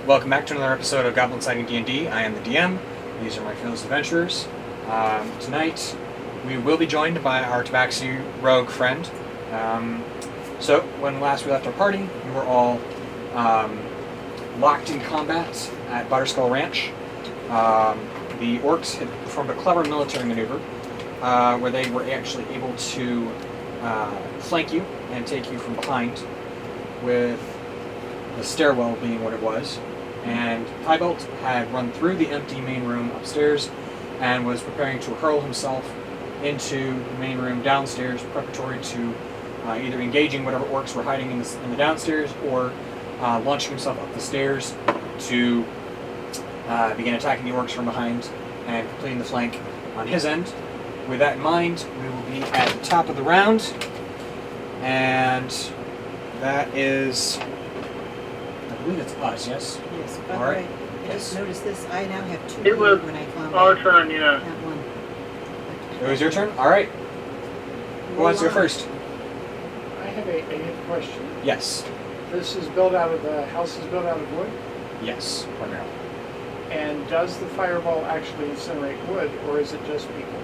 Welcome back to another episode of Goblin-Sighting D&D. I am the DM. These are my fearless adventurers. Tonight, we will be joined by our Tabaxi rogue friend. So, when last we left our party, we were all locked in combat at Butterskull Ranch. The orcs had performed a clever military maneuver where they were actually able to flank you and take you from behind, with the stairwell being what it was. And Tybalt had run through the empty main room upstairs and was preparing to hurl himself into the main room downstairs, preparatory to either engaging whatever orcs were hiding in the downstairs or launching himself up the stairs to begin attacking the orcs from behind and completing the flank on his end. With that in mind, we will be at the top of the round, and that is, I believe it's us, yes? Yes, by All the right. way, I just noticed this. I now have two It was when I found our out turn, yeah. that one. It was your turn? Alright. Who wants to go first? I have a question. Yes. This is built out of, the house is built out of wood, Yes, primarily. and does the fireball actually incinerate wood, or is it just people?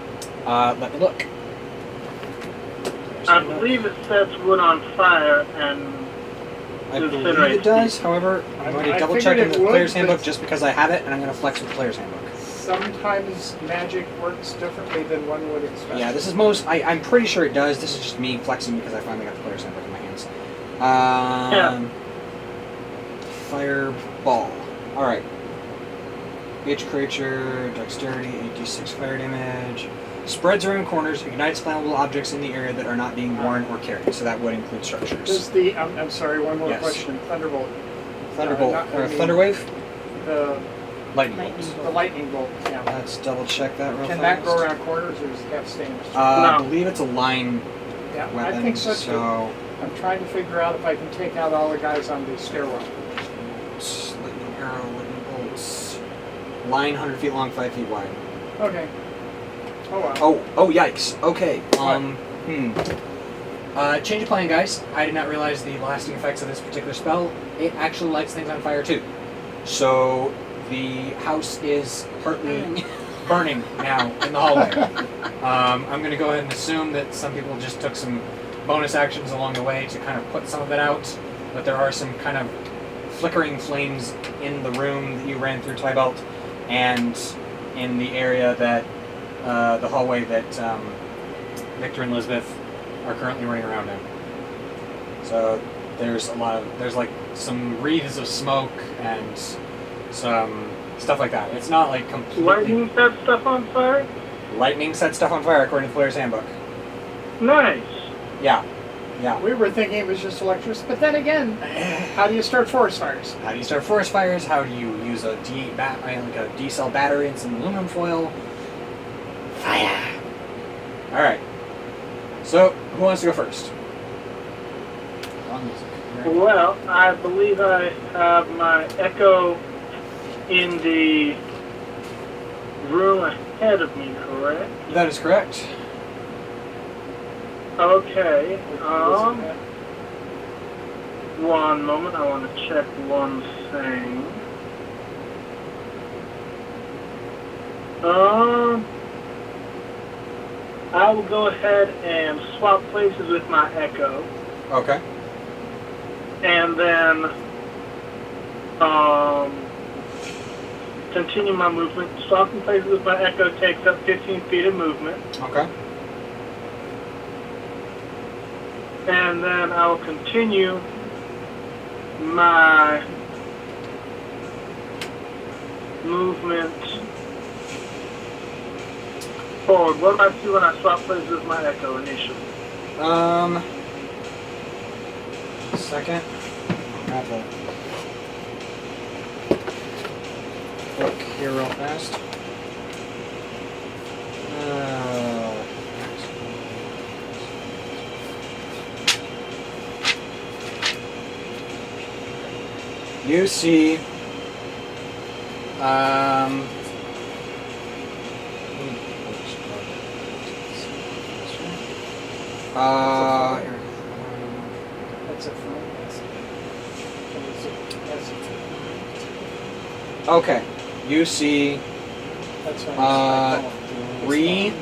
Let me look. I believe it sets wood on fire and I believe incinerates it does, however, I'm going to I double check in figured the it player's would, handbook but- just because I have it, and I'm going to flex with the player's handbook. Sometimes magic works differently than one would expect. Yeah, this is I'm pretty sure it does. This is just me flexing because I finally got the player's handbook in my hands. Fireball. Alright. Each creature, dexterity, 8d6 fire damage. Spreads around corners, ignites flammable objects in the area that are not being worn or carried. So that would include structures. Does the, I'm sorry, one more Yes. question. Thunderbolt. Thunderbolt, not- Thunderwave? The Lightning Lightning bolt. the lightning bolt, yeah. Let's double check that real Can fast. that go around corners, or does it have to stay in the street? I No. believe it's a line Yeah, weapon, I think so too. so... I'm trying to figure out if I can take out all the guys on the stairwell. Lightning arrow, lightning bolts. Line 100 feet long, 5 feet wide. Okay. Oh well. Oh, yikes. Okay. Change of plan, guys. I did not realize the lasting effects of this particular spell. It actually lights things on fire too. So the house is partly burning now in the hallway. I'm going to go ahead and assume that some people just took some bonus actions along the way to kind of put some of it out, but there are some kind of flickering flames in the room that you ran through, Tybalt, and in the area that the hallway that Victor and Elizabeth are currently running around in. So there's like some wreaths of smoke and some stuff like that. It's not like completely... lightning set stuff on fire? Lightning set stuff on fire according to the player's handbook. Nice. Yeah. We were thinking it was just electricity, but then again, how do you start forest fires? How do you start forest fires? How do you use a D-cell battery and some aluminum foil? Fire! Alright. So, who wants to go first? Well, I believe I have my echo in the room ahead of me, correct? That is correct. Okay. One moment, I want to check one thing. I will go ahead and swap places with my echo, Okay. and then continue my movement. Swapping places with my echo takes up 15 feet of movement, Okay. and then I will continue my movement forward. What do I see when I swap places with my echo initially? Second. Grab the book here real fast. You see, That's a phone. Okay. You see That's when Uh, three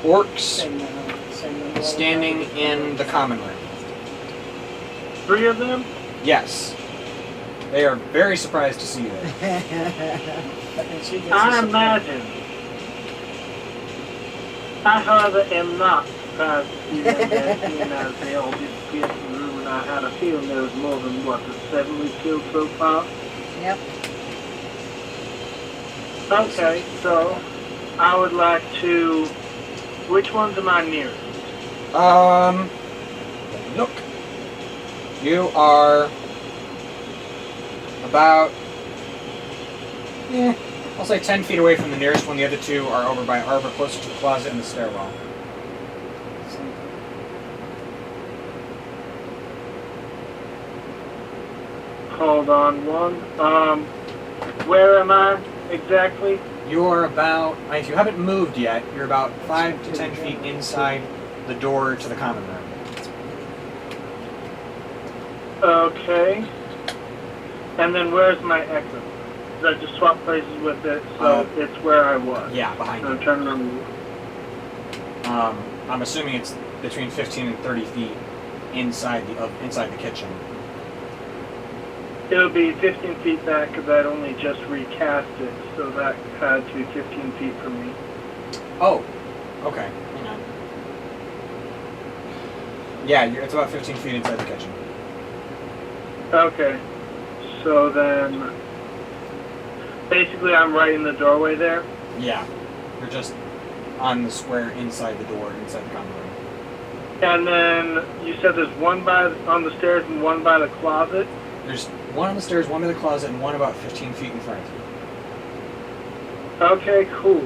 orcs standing in the common room. 3 of them? Yes. They are very surprised to see you there. I imagine. I, however, am not surprised to see them there, seeing as they all disappeared from the room, and I had a feeling there was more than, the 7 we've killed so far? Yep. Okay, so I would like to... Which ones am I nearest? Look. You are about, I'll say 10 feet away from the nearest one. The other 2 are over closer to the closet and the stairwell. Hold on one. Where am I exactly? You are about, if you haven't moved yet, you're about 5 to 10 feet inside the door to the common room. Okay. And then where's my echo? Did I just swap places with it, so it's where I was? Yeah, behind I'm you. trying to remember. I'm assuming it's between 15 and 30 feet inside the kitchen. It'll be 15 feet back because I'd only just recast it, so that had to be 15 feet from me. Oh, okay. Hang on. Yeah, it's about 15 feet inside the kitchen. Okay. So then, basically I'm right in the doorway there. Yeah, you're just on the square inside the door, inside the common room. And then you said there's one on the stairs and one by the closet. There's one on the stairs, one in the closet, and one about 15 feet in front of you. Okay, cool.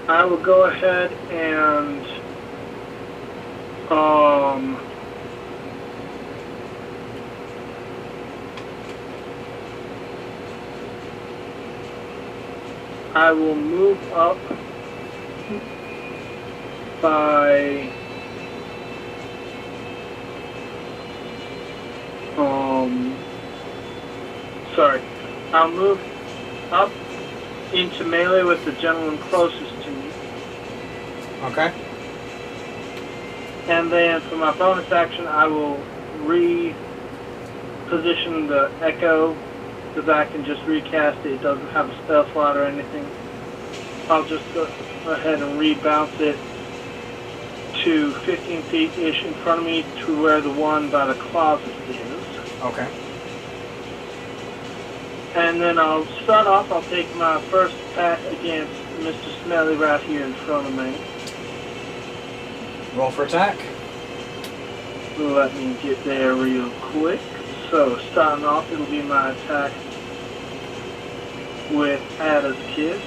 I will go ahead and I will move up by I'll move up into melee with the gentleman closest to me. Okay. And then for my bonus action, I will reposition the echo because I can just recast it. It doesn't have a spell slot or anything. I'll just go ahead and rebounce it to 15 feet-ish in front of me to where the one by the closet is. Okay. And then I'll start off, I'll take my first attack against Mr. Smelly right here in front of me. Roll for attack. Let me get there real quick. So, starting off, it'll be my attack with Ada's Kiss.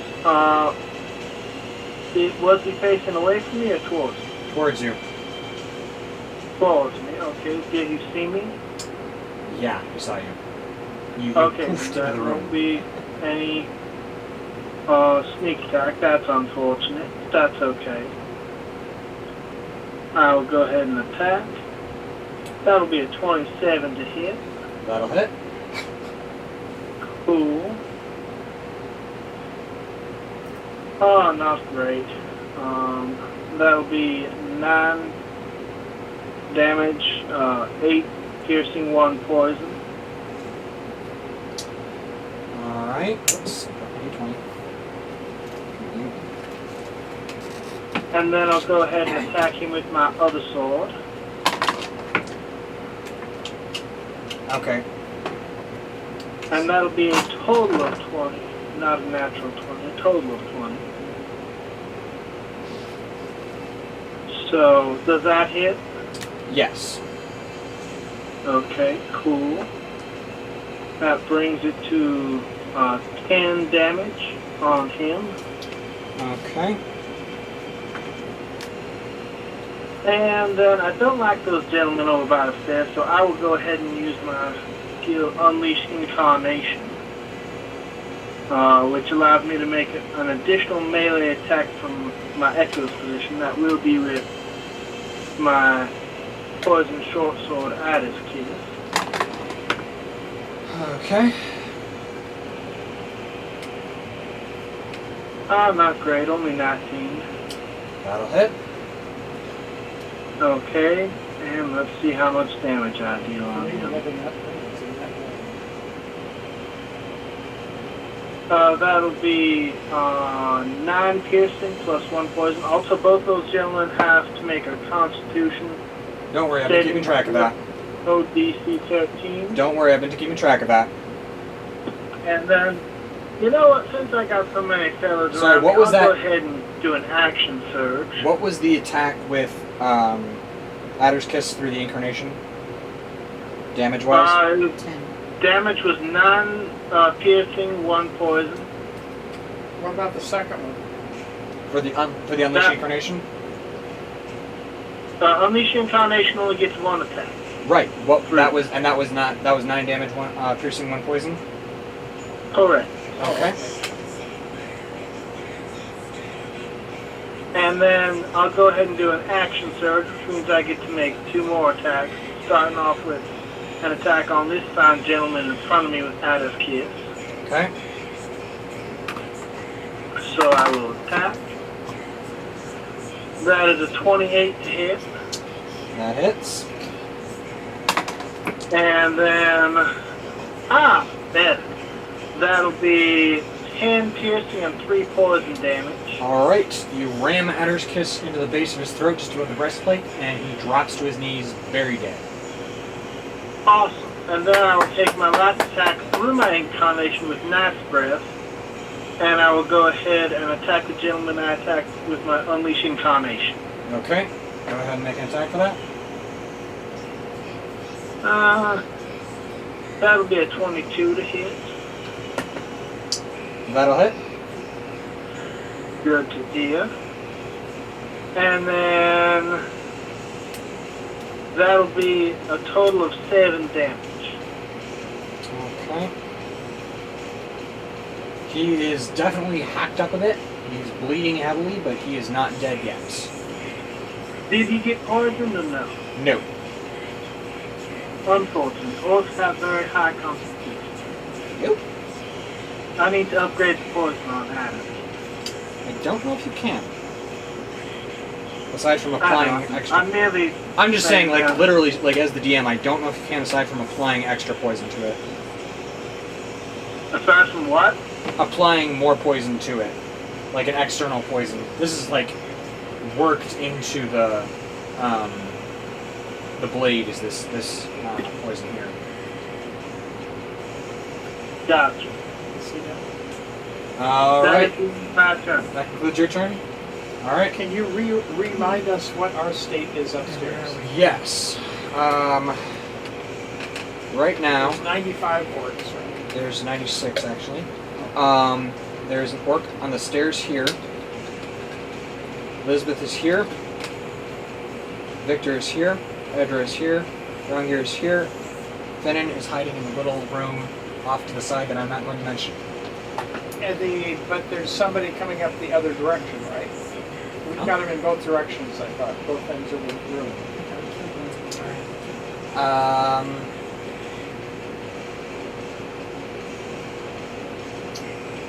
Was he facing away from me or towards me? Towards you. Towards me, okay. Did he see me? Yeah, he saw you. You Okay, poofed into that the won't room. be any sneak attack. That's unfortunate. That's okay. I'll go ahead and attack. That'll be a 27 to hit. That'll hit. Cool. Oh, not great. That'll be 9 damage, 8 piercing, 1 poison. Alright. Oops. D20. And then I'll go ahead and attack him with my other sword. Okay. And that'll be a total of 20, not a natural 20, a total of 20. So, does that hit? Yes. Okay, cool. That brings it to 10 damage on him. Okay. And then I don't like those gentlemen over by the stairs, so I will go ahead and use my skill Unleash Incarnation, which allows me to make an additional melee attack from my Echo's position. That will be with my Poison Short Sword Ada's Kiss. Okay. Not great, only 19. That'll hit. Okay, and let's see how much damage I deal on him. That'll be 9 piercing plus 1 poison. Also, both those gentlemen have to make a Constitution Don't worry, I've been keeping track of that. code DC 13. Don't worry, I've been keeping track of that. And then, you know what? Since I got so many fellas Sorry, around, what was I'll that? go ahead and do an action surge. What was the attack with Adder's Kiss through the Incarnation? Damage-wise? 10. Damage was 9 piercing, 1 poison. What about the second one? For the Unleash That- Incarnation? Unleash Incarnation only gets 1 attack. Right. What Three. that was 9 damage, 1 piercing, 1 poison. Correct. Okay. And then I'll go ahead and do an action surge, which means I get to make 2 more attacks, starting off with an attack on this fine gentleman in front of me with Adder's Kiss. Okay. So I will attack. That is a 28 to hit. That hits. And then, better. That'll be 10 piercing and 3 poison damage. All right. You ram Adder's Kiss into the base of his throat, just above the breastplate, and he drops to his knees, very dead. Awesome. And then I will take my last attack through my incarnation with Knife's Breath, and I will go ahead and attack the gentleman I attacked with my Unleash Incarnation. Okay. Go ahead and make an attack for that. That'll be a 22 to hit. That'll hit. Good to hear. And then that'll be a total of 7 damage. Okay. He is definitely hacked up a bit. He's bleeding heavily, but he is not dead yet. Did he get poisoned or no? No. Unfortunate. Orcs have very high constitution. Nope. I need to upgrade the poison on Adam. I don't know if you can. Aside from applying extra. I'm merely. I'm just saying, like, yeah. literally, like, as the DM, I don't know if you can aside from applying extra poison to it. Aside from what? Applying more poison to it. Like an external poison. This is, like, worked into the blade is this poison here. Gotcha. Alright. That is my turn. That concludes your turn? Alright. Can you remind us what our state is upstairs? Yes. Right now, There's 95 orcs, right? there's 96 actually. There's an orc on the stairs here. Elizabeth is here. Victor is here. Edra is here. Rungir is here. Fennin is hiding in the little room off to the side that I'm not going to mention. But there's somebody coming up the other direction, right? We've got them in both directions, I thought. Both ends of the room.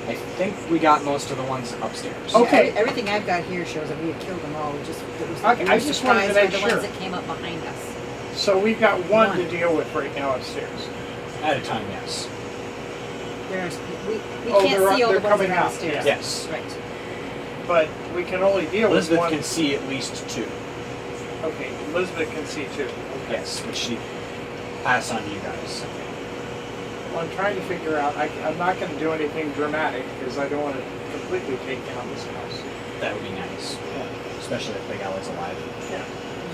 I think we got most of the ones upstairs. Okay. Everything I've got here shows that we have killed them all. We just, Okay, we I were just wanted to surprised by make the sure. ones that came up behind us. So we've got one to One. deal with right now upstairs. At a time, yes. We Oh, can't they're see all the they're ones coming that are on out, the stairs. Yes. Right. But we can only deal with Elizabeth one. can see at least 2. Okay, Elizabeth can see too. Okay. Yes, which she passed on to you guys. Well, I'm trying to figure out. I'm not going to do anything dramatic because I don't want to completely take down this house. That would be nice. Especially if Big Al is alive. Yeah.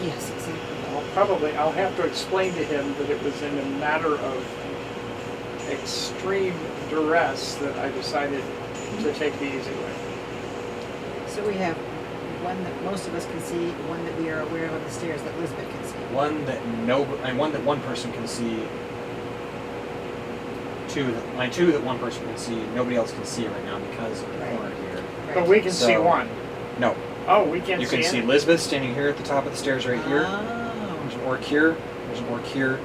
Yes, exactly. I'll have to explain to him that it was in a matter of extreme duress that I decided to take the easy way. So we have one that most of us can see, one that we are aware of on the stairs that Elizabeth can see. One that one person can see. 2 that one person can see. Nobody else can see right now because of the Right. corner here. Right. But we can see So- one. No, Oh, we can you see can see it? Elizabeth standing here at the top of the stairs right here. Oh. There's an orc here. There's an orc here,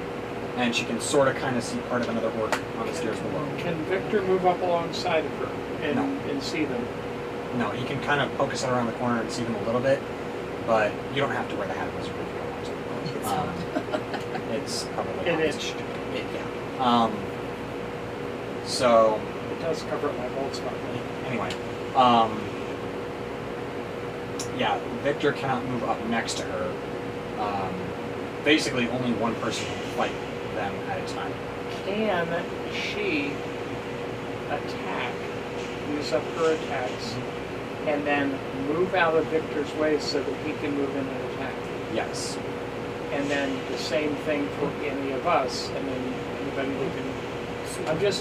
and she can sort of kind of see part of another orc on the stairs below. Can Victor move up alongside of her and, No. and see them? No, he can kind of focus it around the corner and see them a little bit, but you don't have to wear the hat of wizard if you don't want to. It's It's probably An not inch. much. Yeah. So It does cover my bolt spot. anyway, yeah, Victor cannot move up next to her. Basically, only one person can fight them at a time. Can she attack, use up her attacks, and then move out of Victor's way so that he can move in and attack? Yes. And then the same thing for any of us, and then anybody who can.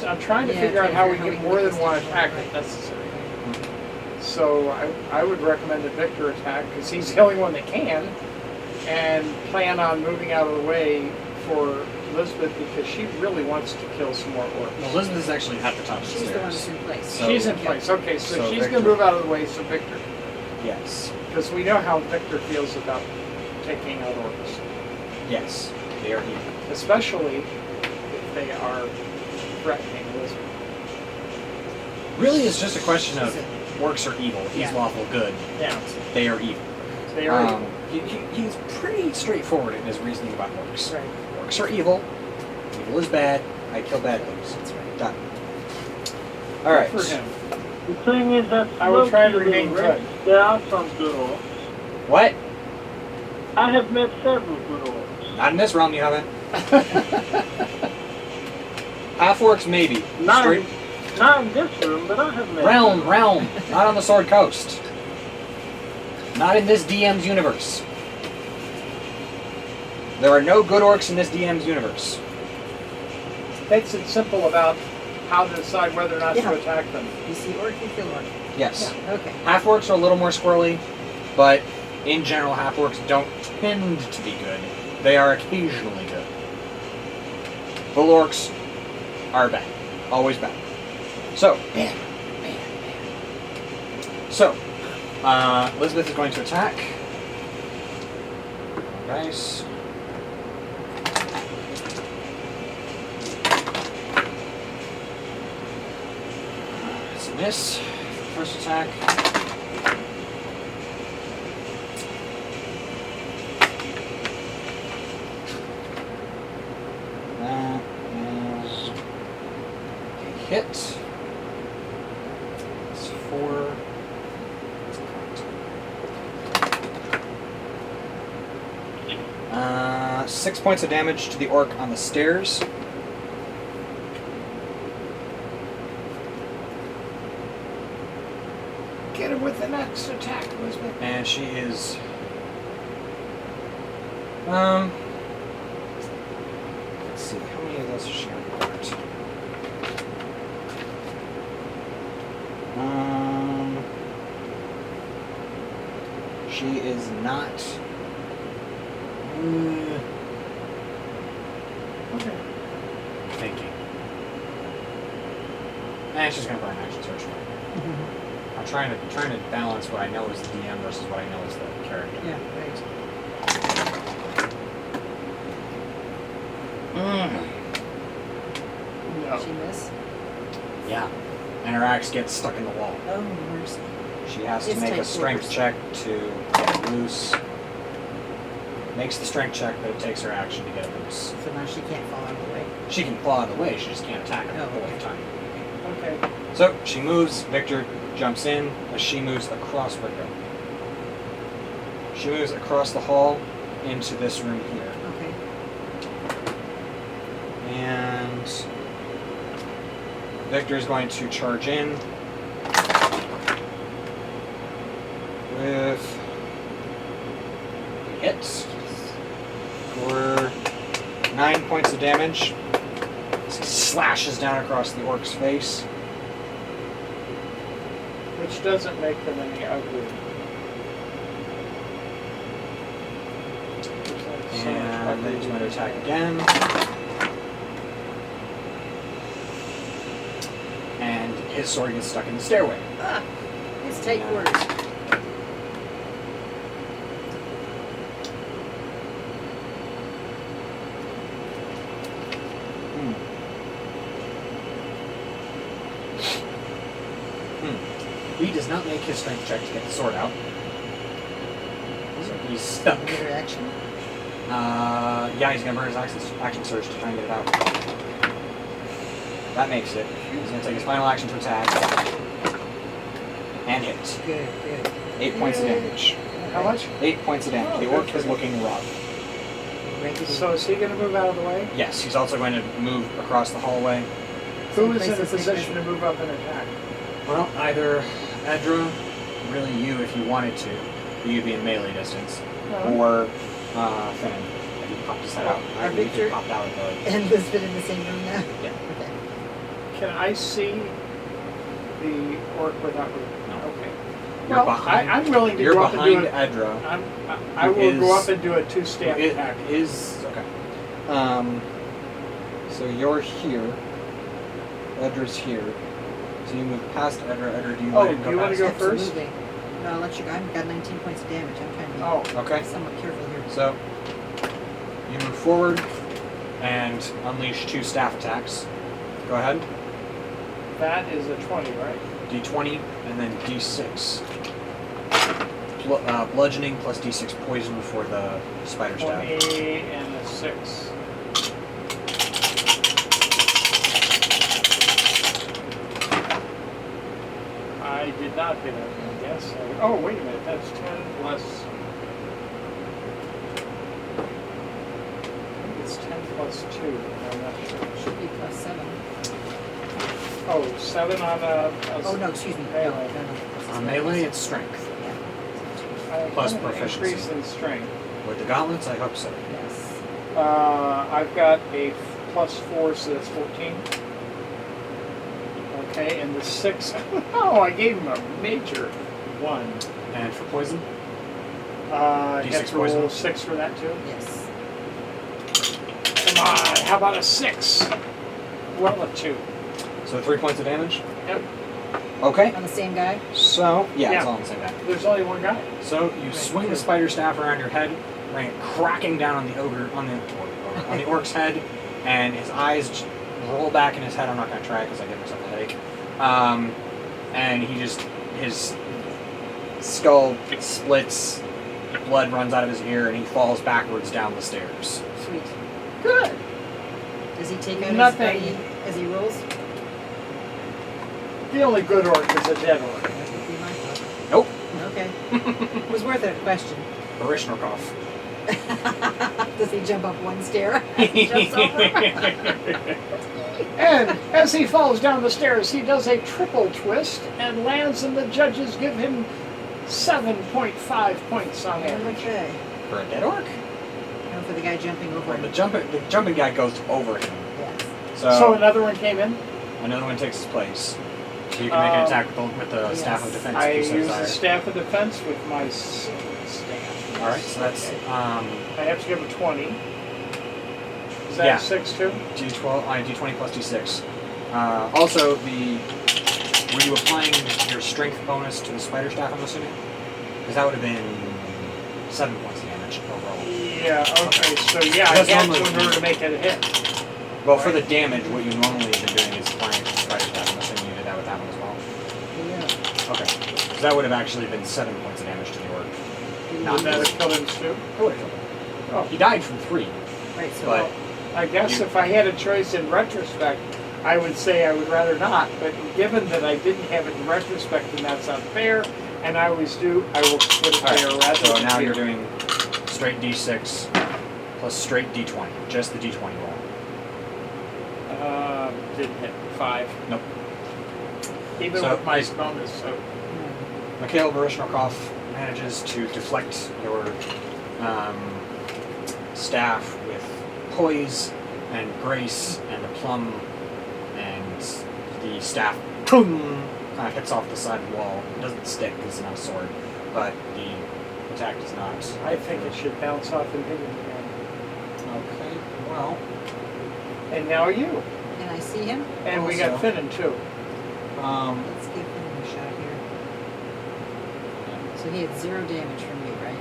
I'm trying to Yeah, figure out how we how we get can more get than one this to attack work. if necessary. So I would recommend a Victor attack because he's the only one that can, and plan on moving out of the way for Elizabeth because she really wants to kill some more orcs. Elizabeth is actually at the top of the She's the one stairs. that's in place. So- She's in place. Okay, so So she's Victor. going to move out of the way. So Victor, Yes. because we know how Victor feels about taking out orcs, Yes. They are here. especially if they are threatening Elizabeth. Really, it's just a question of orcs are evil. He's Yeah. lawful good. Yeah, They are evil. they are evil. He's pretty straightforward in his reasoning about orcs. Right. Orcs are evil. Evil is bad. I kill bad things. That's right. Done. All right. For him. The thing is that I will try to located remain in good. Rex, there are some good orcs. What? I have met several good orcs. Not in this realm, you haven't. Half orcs, maybe. Not, Straight not in this room, but I have met realm. Not on the Sword Coast. Not in this DM's universe. There are no good orcs in this DM's universe. Makes it simple about how to decide whether or not Yeah. to attack them. You see orc, you kill orc. Yes. Yeah, okay. Half orcs are a little more squirrely, but in general, half orcs don't tend to be good. They are occasionally good. Full orcs are bad. Always bad. So, Elizabeth is going to attack. Nice. It's a miss. First attack. That is a hit. It's 4. That's correct. 6 points of damage to the orc on the stairs. Get him with the next attack, Elizabeth. And she is. Let's see, how many of those is she going to get? She is not. Okay. Thinking. And she's going to burn action search. I'm trying to balance what I know is the DM versus what I know is the character. Yeah, right. No. She miss? Yeah. And her axe gets stuck in the wall. Oh, mercy. She has to It's make a tight strength quarters. check to get loose. Makes the strength check, but it takes her action to get it loose. So now she can't fall out of the way. She can claw out of the way, she just can't attack her Oh, the whole okay. time. Okay. So she moves, Victor jumps in, as she moves across where go. She moves across the hall into this room here. Okay. And Victor is going to charge in with hits for 9 points of damage. As he slashes down across the orc's face. Which doesn't make them any uglier. And then he's going to attack again. And his sword gets stuck in the stairway. Ah, it's tight quarters. He does not make his strength check to get the sword out. So he's stuck. Another action. Yeah, he's gonna burn his action surge to try and get it out. That makes it. He's gonna take his final action to attack. And hit. Good, good. 8 points of damage. How much? 8 points of damage. Oh, The good orc for is him. looking rough. Regular. So is he going to move out of the way? Yes, he's also going to move across the hallway. Who is in a places, position to move up and attack? Well, either Edra, really you if you wanted to, but you'd be in melee distance, or Finn, if he popped his head out. I Are believe he Victor- popped out of the... And Lisbeth in the same room now? Yeah. Okay. Can I see the orc without moving? No. Okay. You're Well, behind, I'm willing to you're go up and do behind it. Edra. I will Who go is- up and do a two-step It attack. is... Okay. So you're here. Edra's here. So you move past Edra. Edra, do you Oh, want to do you wanna past? go first? Absolutely. No, I'll let you go. I've got 19 points of damage. I'm trying to be Oh, Okay. somewhat careful here. So, you move forward and unleash 2 staff attacks. Go ahead. that is a 20, right? D20 and then D6. Bludgeoning plus D6 poison for the spider stab. 20 and a 6. I did not hit it, I guess. Oh, wait a minute. That's 10 plus... I think it's 10 plus 2. I'm not sure. Should be plus 7. Oh, 7 on a Oh, no, excuse me. No, Melee. no. On melee, it's strength. Yeah. Plus an proficiency. increase in strength. With the gauntlets, I hope so. Yes. I've got a plus 4, so that's 14. Okay, and the 6. Oh, I gave him a major 1. And for poison, I D6 have to poison? roll 6 for that too. Yes. Come on, how about a 6? Well, a 2. so 3 points of damage. Yep. Okay. On the same guy? So, yeah, it's Yeah. all on the same guy. There's only one guy. So you swing the spider staff around your head, bring it cracking down on the on the orc's head, and his eyes roll back in his head. I'm not going to try it because I give myself a headache. And his skull splits, blood runs out of his ear, and he falls backwards down the stairs. Sweet. Good. Does he take out Nothing. his buddy as he rolls? The only good orc is a dead orc. That would be my thought. Nope. Okay. It was worth a question. Barishnikov. Does he jump up one stair as he jumps over? And as he falls down the stairs, he does a triple twist and lands, and the judges give him 7.5 points on average. Okay. For a dead orc? No, for the guy jumping over Well, the him. jumping guy goes over him. Yes. So another one came in. Another one takes his place. So you can make an attack with the staff of yes. defense I if you so use the desire. staff of defense with my sword staff. Alright, so that's Okay. I have to give a 20. Is that Yeah. a 6 too? D12, D20 plus D6. Also, were you applying your strength bonus to the spider staff, I'm assuming? Because that would have been 7 points of damage overall. Yeah, okay, so yeah, I That's had normally- to in order to make it a hit. Well, for the damage, what you normally have been doing is applying the spider staff. I'm assuming you did that with that one as well. Yeah. Okay. So that would have actually been 7 points of damage to the orc. Not Would that this. have killed him too? It would have killed him. Oh, He died from 3, Right, so but I guess You- if I had a choice in retrospect, I would say I would rather not. But given that I didn't have it in retrospect, then that's unfair. And I always do, I will put it there alright. rather So than now here. you're doing straight D6 plus straight D20. Just the D20 roll. Didn't hit 5. Nope. Even So- with my bonus, so Mikhail Barishnikov manages to deflect your staff with poise and grace and aplomb, and the staff boom, kind of hits off the side of the wall. It doesn't stick because it's not a sword, but the attack does not. I think it should bounce off and hit him again. Okay, well, And now you. Can I see him? And we Also- got Finnan too. Let's give him a shot here. So he had 0 damage from me, right?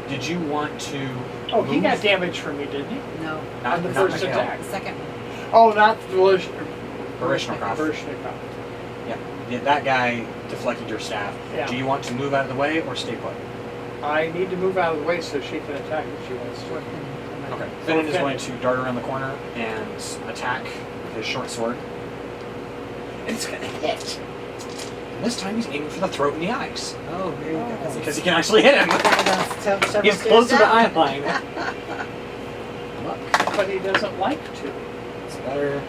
did you want to? Oh, he move? got damage from me, didn't he? No. Not- On the not first Mikhail. attack. The second one. Oh, not Barishnikov. Barishnikov. that guy deflected your staff. Yeah. Do you want to move out of the way or stay put? I need to move out of the way so she can attack if she wants to. Okay. Finnan is going to dart around the corner and attack with his short sword. And it's going to hit. And this time he's aiming for the throat and the eyes. Oh, there you go. Because he can actually hit him. He's close to the eye line. Look, But he doesn't like to. it's better.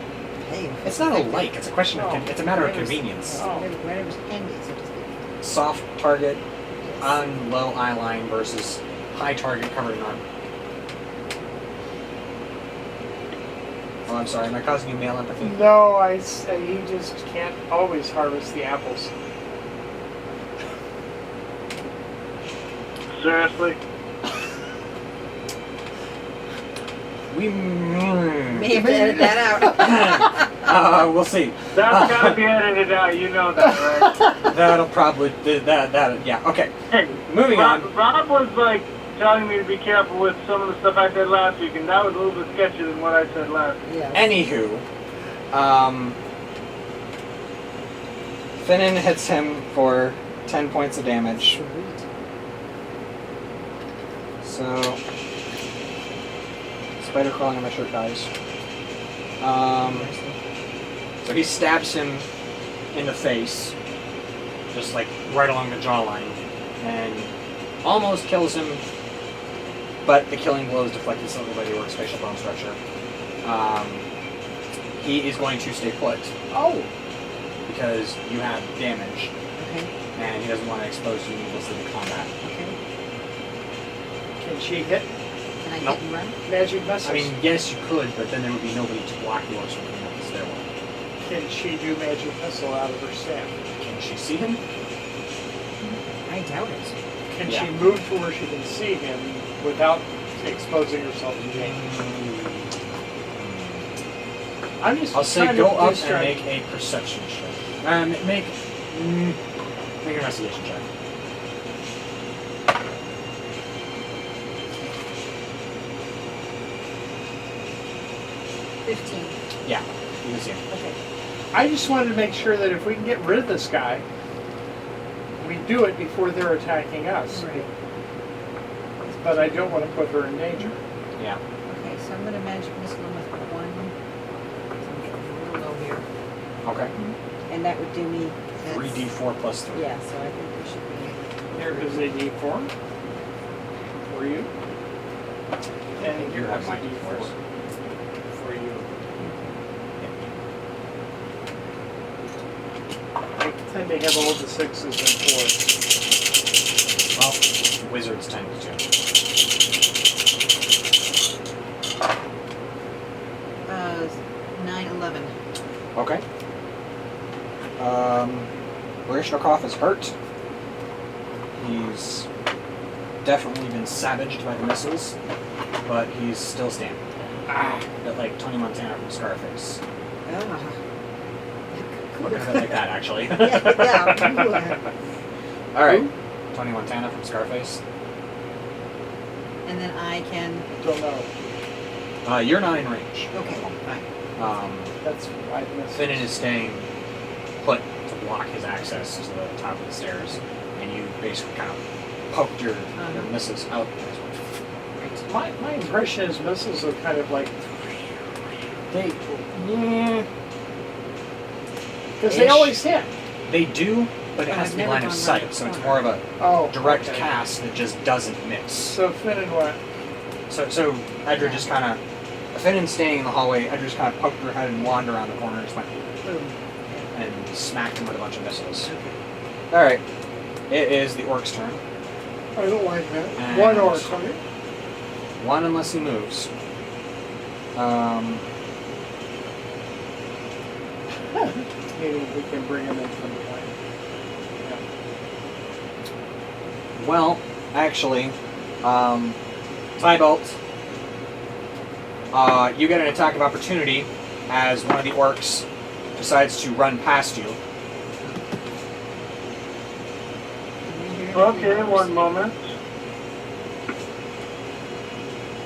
Hey, It's not a like, it's a question of, Oh. it's a matter of Whatever's- convenience. Oh. Whatever's handy, so to speak. Soft target Yes. on low eye line versus high target covered in armor. Oh, I'm sorry, am I causing you male empathy? No, he just can't always harvest the apples. Seriously? We May have to edit that out. we'll see. That's gotta be edited out, you know that, right? That'll probably that yeah. Okay, Hey, moving on. Rob was like telling me to be careful with some of the stuff I said last week, and that was a little bit sketchier than what I said last week. Yes. Anywho, Finnan hits him for 10 points of damage. Sweet. So, spider crawling on my shirt dies. So he stabs him in the face, just like right along the jawline, and almost kills him, but the killing blow is deflected slightly by the orc's facial bone structure. He is going to stay put Oh, because you have damage, Okay. and he doesn't want to expose you needlessly to combat. Okay. can she hit Can I Nope. hit and run? magic missiles? I mean, yes, you could, but then there would be nobody to block the orcs from coming up the stairwell. can she do magic missile out of her staff? Can she see him? I doubt it. Can Yeah. she move to where she can see him without exposing herself to danger? I'm just I'll say trying go to up and distract- make a perception check. Make an investigation check. Yeah, you can see him. Okay. I just wanted to make sure that if we can get rid of this guy, we do it before they're attacking us. Right. But I don't want to put her in danger. Yeah. Okay, so I'm gonna magic missile him with one. So I'm getting real low here. Okay. And that would do me. that's- 3d4 plus 3. Yeah, so I think we should be. Here is a D4 for you. And You here have is my a D4 D4s. for you. I tend to have all the 6s and 4s. Well, wizards tend to. 9, 11. Okay. Barishnikov is hurt. He's definitely been savaged by the missiles, but he's still standing. Ah, A bit like Tony Montana from Scarface. Ah. Look at it like that, actually. Yeah. All right. Tony Montana from Scarface. And then I can. don't know. You're not in range. Okay, fine. That's why I missed. Finnan is staying put to block his access to the top of the stairs, and you basically kind of poked your missiles out. My impression is missiles are kind of like, They, yeah, because they Ish. always hit. they do, but it But has I've to be never line of gone sight, right so it's corner. more of a Oh, direct okay. cast that just doesn't miss. So Finnan what? So Edra just kind of, Finnan staying in the hallway, Edra just kind of poked her head and wandered around the corner and just went boom, and smacked him with a bunch of missiles. All right, it is the orc's turn. I don't like that. And- One orc, okay? One unless he moves. Maybe we can bring him in from behind. Well, actually, Tybalt, you get an attack of opportunity as one of the orcs decides to run past you. Okay, one moment.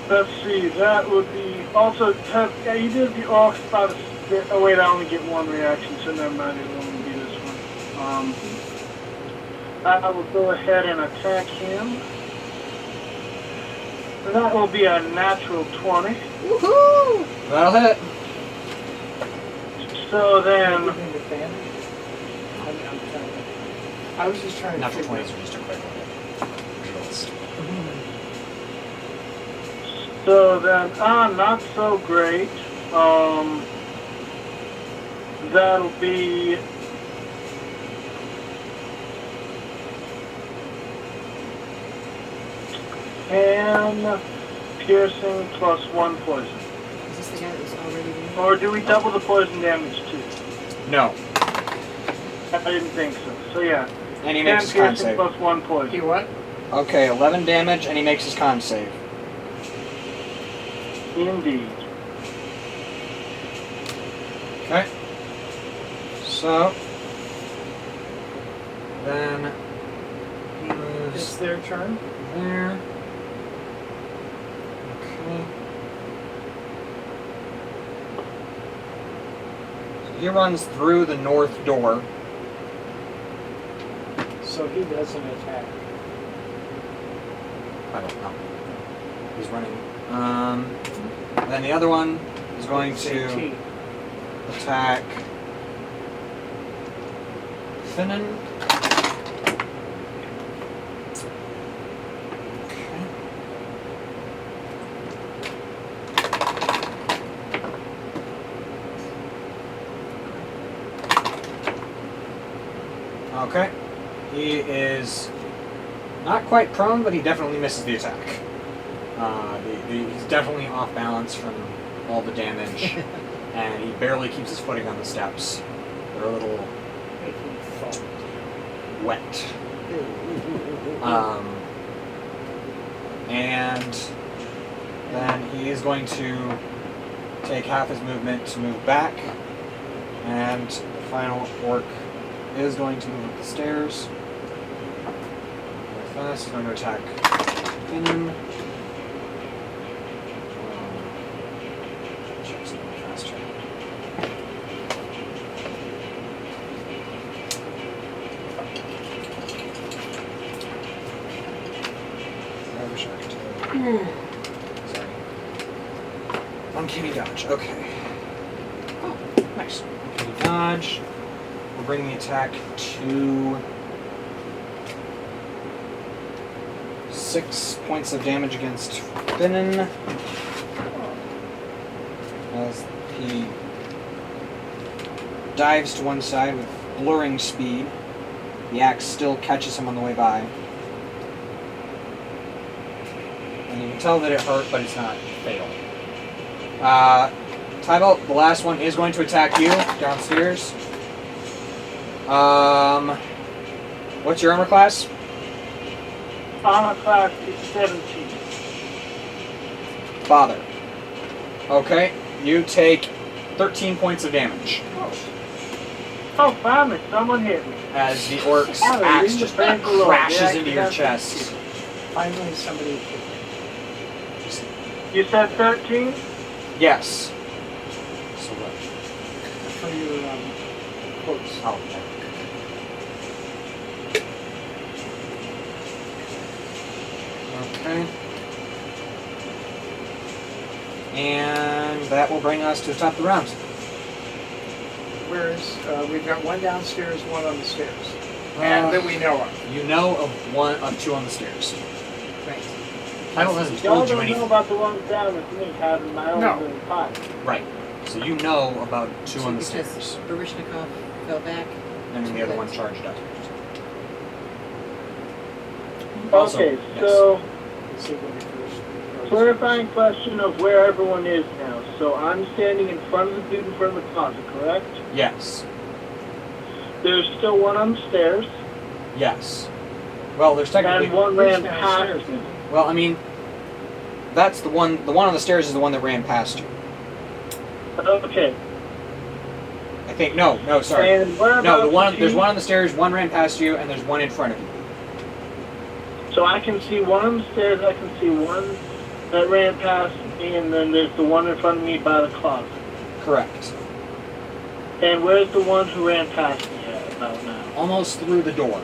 Let's see, that would be also yeah, you did the orcs about oh wait, I only get one reaction, so never mind, it will only be this one. I will go ahead and attack him. And that will be a natural 20. Woohoo! That'll hit. So then, Anything with damage? I'm trying to. I was just trying to. Natural figure 20s are just a quick one. so then, not so great. That'll be 10 piercing plus 1 poison. Is this the guy that was already there? Or do we double the poison damage too? No. I didn't think so. So yeah, And he 10 makes his con piercing save. plus 1 He poison. what? Okay, 11 damage, and he makes his con save. Indeed. Okay. So then he It's moves their turn. there. Okay. So he runs through the north door. So he doesn't attack. I don't know. He's running. Then the other one is going to 18. attack Finnan. Okay. Okay. He is not quite prone, but he definitely misses the attack. He's definitely off balance from all the damage, and he barely keeps his footing on the steps. They're a little Making fall. wet. And then he is going to take half his movement to move back, and the final orc is going to move up the stairs. Very fast. He's going to attack Finnan. Check something faster. Grab a shark tail. Sorry. Uncanny dodge. Okay. Oh, nice. Uncanny dodge. We'll bring the attack to 6 points of damage against Finnan as he dives to one side with blurring speed. The axe still catches him on the way by. And you can tell that it hurt, but it's not fatal. Tybalt, the last one, is going to attack you downstairs. What's your armor class? Armor class is 17. Father. Okay, you take 13 points of damage Oh, finally, someone hit me. as the orc's Hallelujah, axe just praise the Lord. crashes The axe into your has- chest. Finally, somebody hit me. You said 13? Yes. So what? For your quotes. Oh, okay. And that will bring us to the top of the round. Whereas we've got one downstairs, one on the stairs. And that we know of. You know of two on the stairs. Right. Title hasn't Y'all told you don't know anything. about the ones down with me having my own No. little pot. Right. So you know about two on the Because stairs. Barishnikov fell back. And then the other one charged up. Also, Okay, yes. so Let's see when we first. clarifying question of where everyone is now. So I'm standing in front of the dude in front of the closet, correct? Yes. There's still one on the stairs, Yes. Well, there's technically. and one Who's ran downstairs? past me. Well, I mean, that's the one. The one on the stairs is the one that ran past you. Okay. I think. No. Sorry. And whereabouts No. The one. is There's he? one on the stairs. One ran past you, and there's one in front of you. So I can see one on the stairs, I can see one that ran past me, and then there's the one in front of me by the closet. Correct. And where's the one who ran past me at? about now? Almost through the door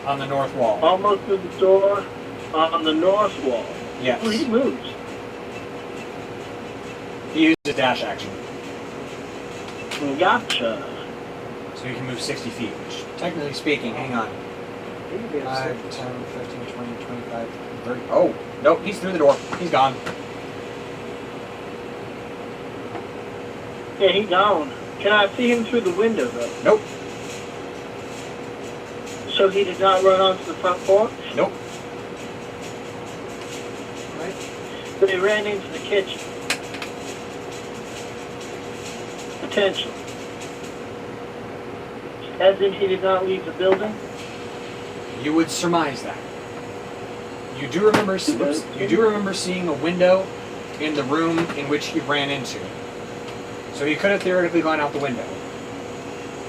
on the north wall. Almost through the door on the north wall. Yes. Oh, he moves. He used a dash action. Gotcha. So he can move 60 feet, which, technically speaking, hang on. You can be 5, upset. 10, 15, 20, 25, 30. Oh, nope, he's through the door. He's gone. Yeah, he gone. Can I see him through the window, though? Nope, So he did not run onto the front porch? nope. Right? But he ran into the kitchen. Potentially. As in, he did not leave the building? You would surmise that. You do remember seeing a window in the room in which he ran into. So he could have theoretically gone out the window.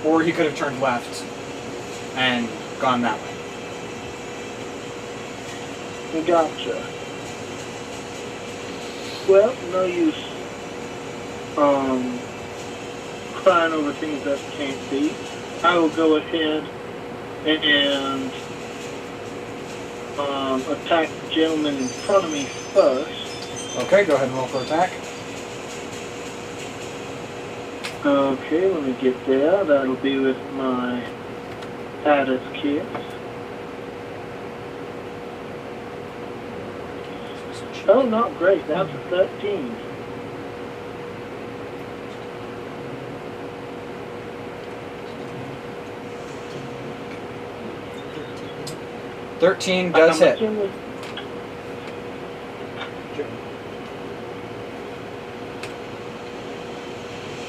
Or he could have turned left and gone that way. Gotcha. Well, no use crying over things that can't be. I will go ahead and attack the gentleman in front of me first. Okay, go ahead and roll for attack. Okay, let me get there. That'll be with my Addis kiss. Oh, not great. That's a 13. $13 does hit.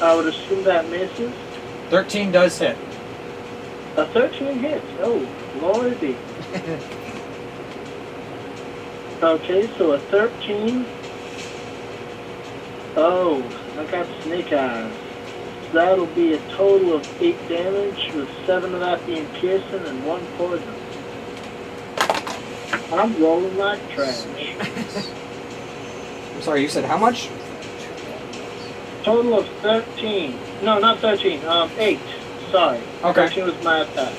I would assume that misses. 13 does hit. A 13 hits. Oh, Lord be. Okay, so a 13. Oh, I got snake eyes. That'll be a total of 8 damage, with 7 of that being piercing and 1 poison. I'm rolling like trash. I'm sorry, you said how much? Total of 13. No, not 13. 8. Sorry. Okay. 13 was my attack.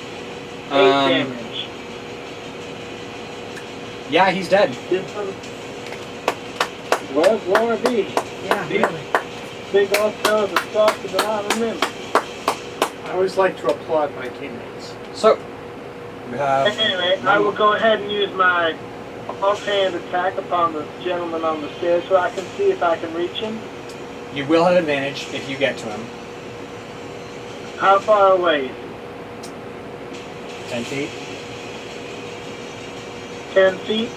8 damage. Yeah, he's dead. This one. Well, glory be. Yeah, Big- really. Big old fellas are softer than I remember. I always like to applaud my teammates. So, we have... Anyway, I will go ahead and use my offhand attack upon the gentleman on the stairs so I can see if I can reach him. You will have advantage if you get to him. How far away is he? 10 feet. 10 feet?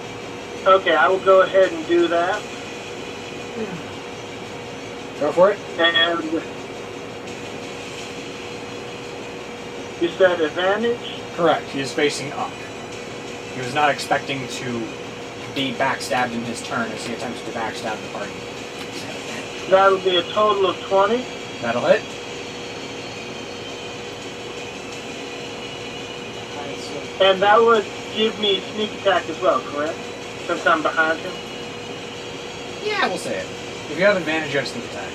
Okay, I will go ahead and do that. Go for it. And you said advantage? Correct. He is facing up. He was not expecting to be backstabbed in his turn as he attempts to backstab the party. That'll be a total of 20. That'll hit. And that would give me sneak attack as well, correct? Since I'm behind him? Yeah, we'll say it. If you have advantage, you have sneak attack.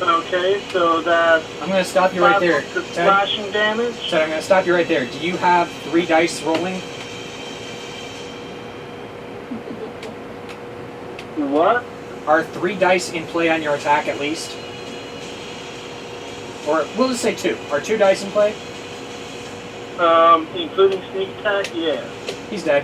Okay, so that's I'm going to stop you right there. the Ted, slashing damage. Ted, I'm going to stop you right there. Do you have 3 dice rolling? What? Are 3 dice in play on your attack at least? Or we'll just say 2. Are 2 dice in play? Including sneak attack, yes. He's dead.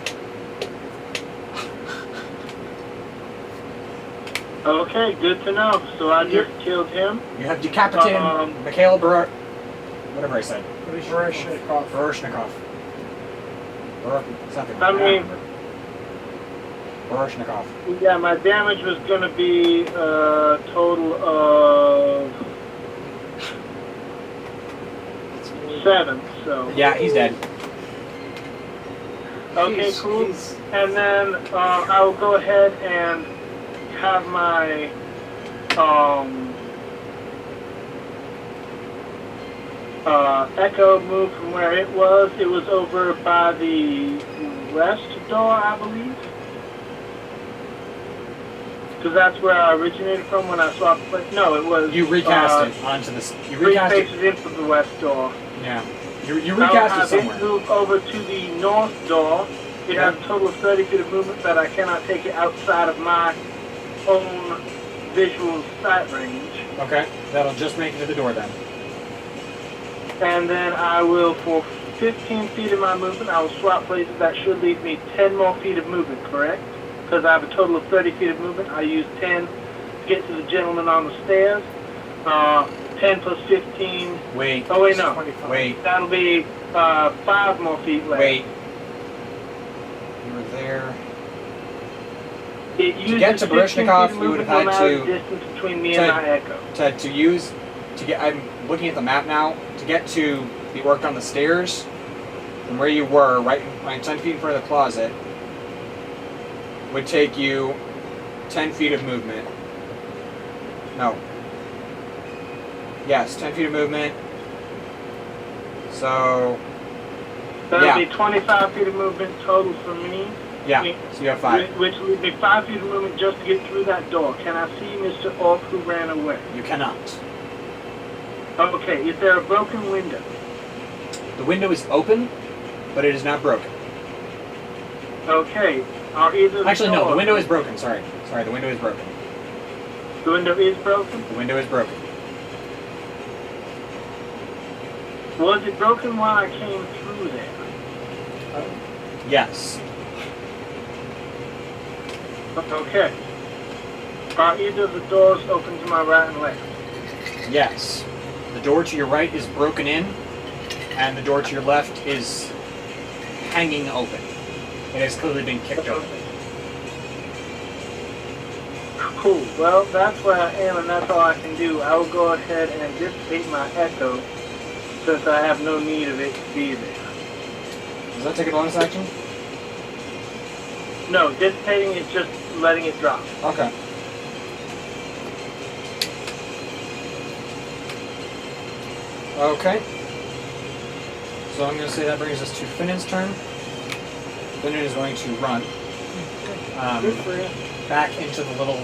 Okay, good to know. So I just killed him. You have decapitated Mikhail whatever I said. Baryshnikov. Baryshnikov. Something. I mean- Baryshnikov. Yeah, my damage was going to be a total of 7, so... Yeah, he's dead. Okay, cool. And then I will go ahead and have my Echo move from where it was. It was over by the west door, I believe. Because that's where I originated from when I swapped place. No, it was... You recast it onto this. You 3 recast it. spaces into the west door. Yeah. You I'll recast it have somewhere. it move over to the north door. It has a total of 30 feet of movement, but I cannot take it outside of my own visual sight range. Okay. That'll just make it to the door then. And then I will, for 15 feet of my movement, I will swap places. That should leave me 10 more feet of movement, correct? Because I have a total of 30 feet of movement. I use 10 to get to the gentleman on the stairs. 10 plus 15. Wait. Oh, wait, no. 25. Wait. That'll be 5 more feet left. Wait. You were there. It uses get to 15 feet Baryshnikov, of you would have movement, had no matter to- the distance between me to- and my echo. I'm looking at the map now. To get to the orc on the stairs, from where you were, right 10 feet in front of the closet, would take you 10 feet of movement. No. Yes, 10 feet of movement. So, That'll yeah. be 25 feet of movement total for me. yeah, so you have 5. Which leaves me 5 feet of movement just to get through that door. Can I see Mr. Orc who ran away? You cannot. Okay, is there a broken window? The window is open, but it is not broken. Okay, are either of the Actually, no, the doors- window is broken. Sorry, the window is broken. The window is broken? The window is broken. Was it broken while I came through there? Yes. Okay. Are either of the doors open to my right and left? Yes. The door to your right is broken in, and the door to your left is hanging open. It has clearly been kicked open. Cool. Well, that's where I am, and that's all I can do. I will go ahead and dissipate my echo, since I have no need of it to be there. Does that take a bonus action? No, dissipating is just letting it drop. Okay. Okay. So I'm going to say that brings us to Finnan's turn. Finnan is going to run Good for you. back into the little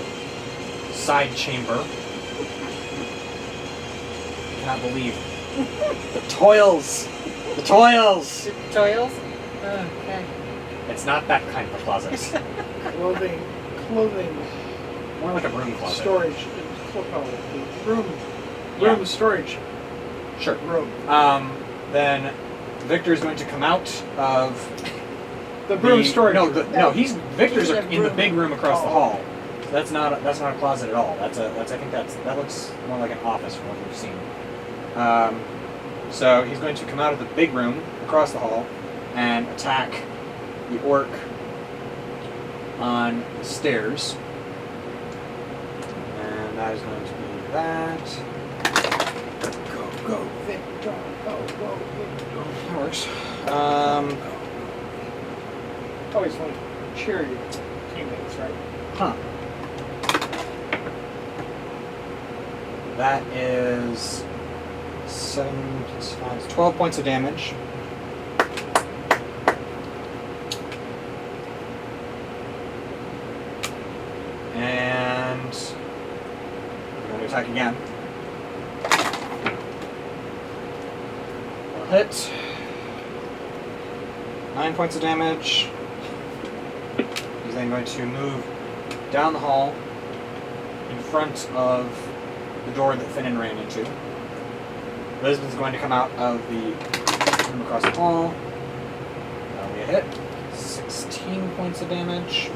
side chamber. I cannot believe the toils! The toils! Toils? Okay. It's not that kind of a closet. Clothing More like a broom closet. storage. Room storage Sure. room. Then Victor is going to come out of The broom storage. No, room. Victor's There's a in the room. big room across the Oh. hall. So that's not a closet at all. I think that looks more like an office from what we've seen. So he's going to come out of the big room across the hall and attack the orc on the stairs. And that is going to be that. Go, Victor. Go, Victor. That works. Always want to cheer your teammates, right? Huh. That is 7 plus 5 is 12 points of damage. And we're going to attack again. Will hit. 9 points of damage. He's then going to move down the hall in front of the door that Finnan ran into. Lisbon's going to come out of the room across the hall. That'll be a hit. 16 points of damage.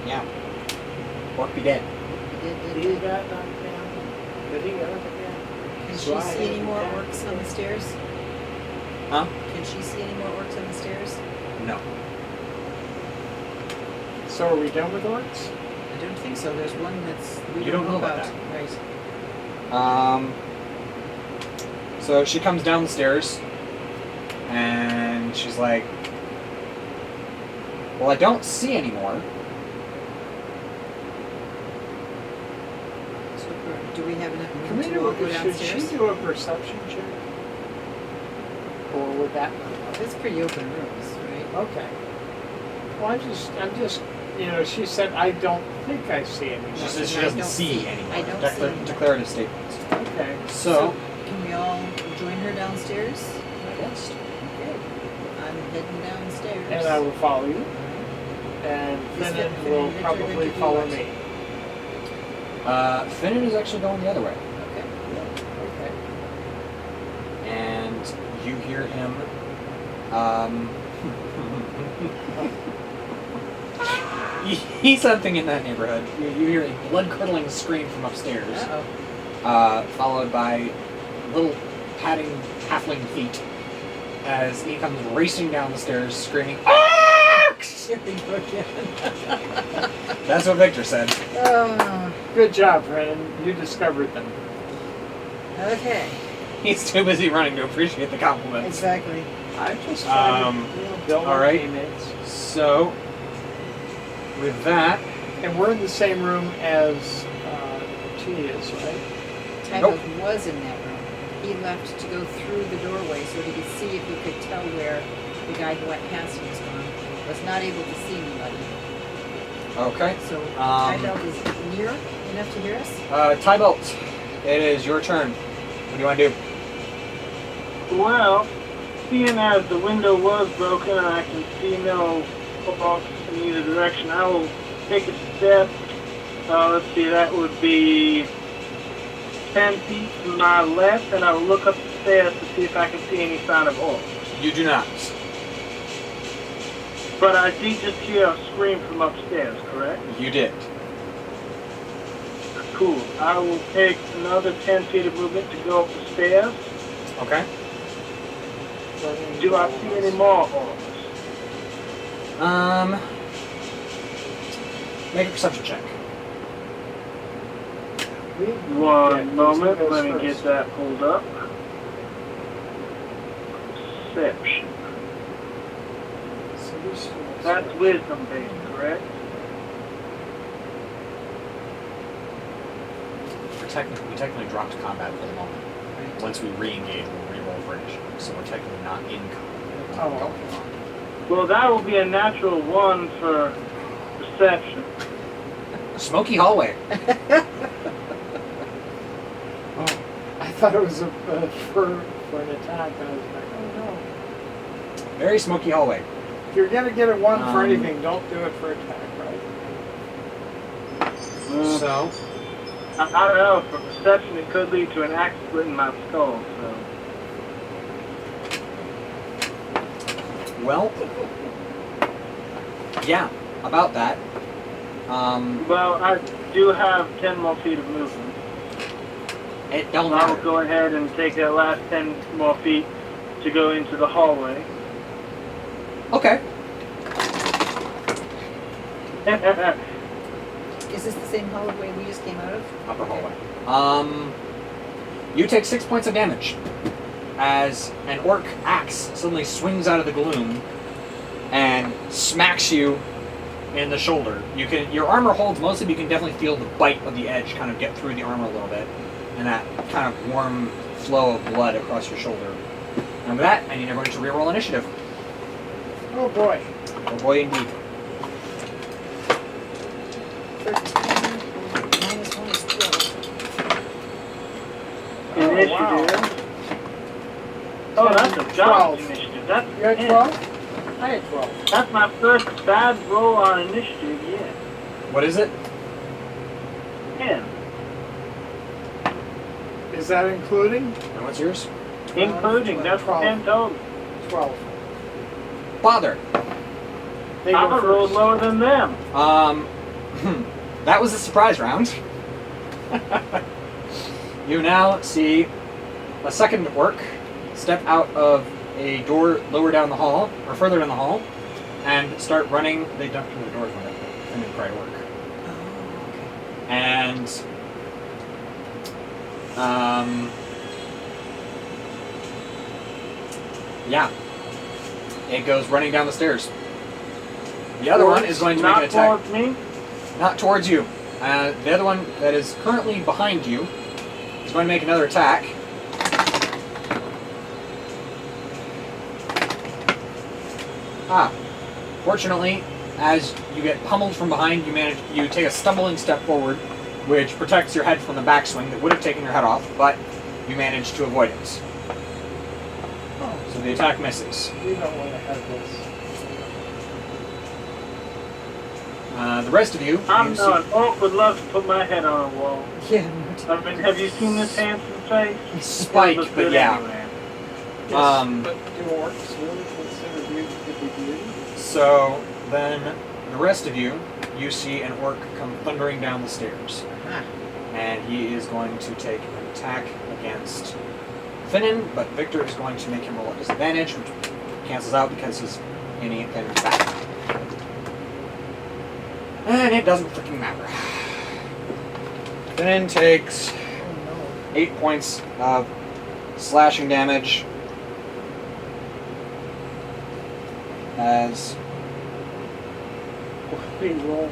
Yeah. Orc be dead. He got knocked down. Did he get knocked down? Can she see any more orcs on the stairs? Huh? Can she see any more orcs on the stairs? No. So are we done with orcs? I don't think so. There's one that's we You don't know about Right. So she comes down the stairs and she's like, well, I don't see any more. So do we have enough Can room we to all go do? Should she downstairs? do a perception check? Or would that? It's pretty open rooms, right? Okay. Well, I'm just you know, she said, I don't think I see anything. She says she I doesn't don't see see- anyone. I don't see anyone. Declarative statements. Okay. So, can we all join her downstairs? yes. Okay. I'm heading downstairs. And I will follow you. And Is Finnan Finnan will Richard probably going to do follow what? me. Finnan is actually going the other way. Okay. Okay. And you hear him, he's something in that neighborhood. You hear a blood-curdling scream from upstairs, Uh-oh. followed by little padding halfling feet as he comes racing down the stairs screaming, "Orcs!" Here we go again. That's what Victor said. Oh, Good job, Brennan. You discovered them. okay. He's too busy running to appreciate the compliments. Exactly. I just tried to build all my right. teammates. So, with that, And we're in the same room as T is, right? Tybo was in that room. He left to go through the doorway so he could see if he could tell where the guy who went past him was gone. Was not able to see anybody. okay. So Tybo is near enough to hear us? Tybalt, it is your turn. What do you want to do? Well, seeing as the window was broken and I can see no orcs in either direction, I will take a step. Let's see, that would be 10 feet to my left, and I will look up the stairs to see if I can see any sign of orcs. You do not. But I did just hear a scream from upstairs, correct? You did. Cool. I will take another 10 feet of movement to go up the stairs. Okay. Do I see any more orcs? Make a perception check. One moment, let me get that pulled up. Perception. That's wisdom based, correct? We technically dropped combat for the moment. Once we re-engage, we'll re-roll for initiative. So we're technically not in combat. Oh, Well, that will be a natural 1 for perception. Smoky hallway. Oh, I thought it was for an attack, and I was like, oh no. Very smoky hallway. If you're gonna get a 1 for Um, anything, don't do it for attack, right? So, I don't know, for perception it could lead to an axe split in my skull, so. well, yeah, about that. Well, I do have 10 more feet of movement. It don't So I will matter. go ahead and take that last 10 more feet to go into the hallway. Okay. Is this the same hallway we just came out of? Upper hallway. You take 6 points of damage as an orc axe suddenly swings out of the gloom and smacks you in the shoulder. Your armor holds mostly, but you can definitely feel the bite of the edge kind of get through the armor a little bit, and that kind of warm flow of blood across your shoulder. And with that, I need everyone to reroll initiative. Oh boy. Oh boy, indeed. 13 minus 1 is 12. Initiative. Oh, that's a 12. job initiative. That's You had 10. 12? I had 12. That's my first bad roll on initiative yet. What is it? 10. Is that including? And what's yours? Including, that's 12. 10 total. 12. Father. They I go rolled first. lower than them. That was a surprise round. You now see a second orc step out of a door lower down the hall, or further down the hall, and start running. They ducked through the doors when they didn't try to work. And yeah, it goes running down the stairs. The other one is going to make an attack. Not towards me. Not towards you. The other one that is currently behind you is going to make another attack. Fortunately, as you get pummeled from behind, you take a stumbling step forward, which protects your head from the backswing that would have taken your head off, but you manage to avoid it. Oh, So the attack misses. we don't want to have this. The rest of you, I'm you not. Orc would love to put my head on a wall. Yeah. I mean, have you seen this handsome face? spike, Looks but good yeah. anyway. Yes, but do orcs really consider beauty to be beauty? So then, the rest of you, you see an orc come thundering down the stairs, Ah. and he is going to take an attack against Finnan, but Victor is going to make him roll at disadvantage, which cancels out because he's in Finnan's back. And it doesn't freaking matter. Finnan takes Oh 8 points of slashing damage as no. We roll.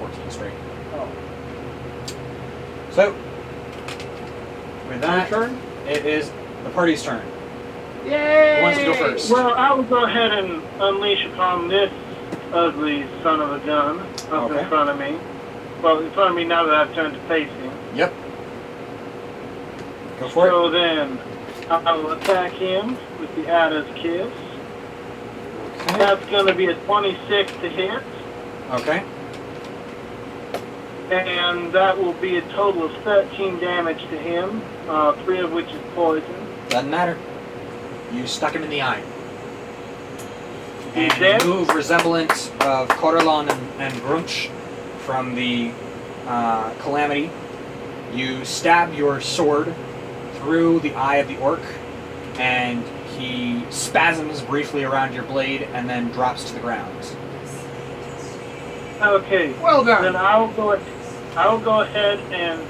14 straight. Oh. So, with that, turn? it is the party's turn. Yay! Who wants to go first? Well, I will go ahead and unleash upon this ugly son of a gun up Okay. in front of me. Well, in front of me now that I've turned to face him. Yep. Go for it. So then, I will attack him with the Adder's Kiss. Okay. That's going to be a 26 to hit, Okay. and that will be a total of 13 damage to him, 3 of which is poison. Doesn't matter. You stuck him in the eye. He's And dead? the move resemblant of Coralon and Grunch from the Calamity. You stab your sword through the eye of the orc, and he spasms briefly around your blade and then drops to the ground. Okay, Well done. then I will go ahead and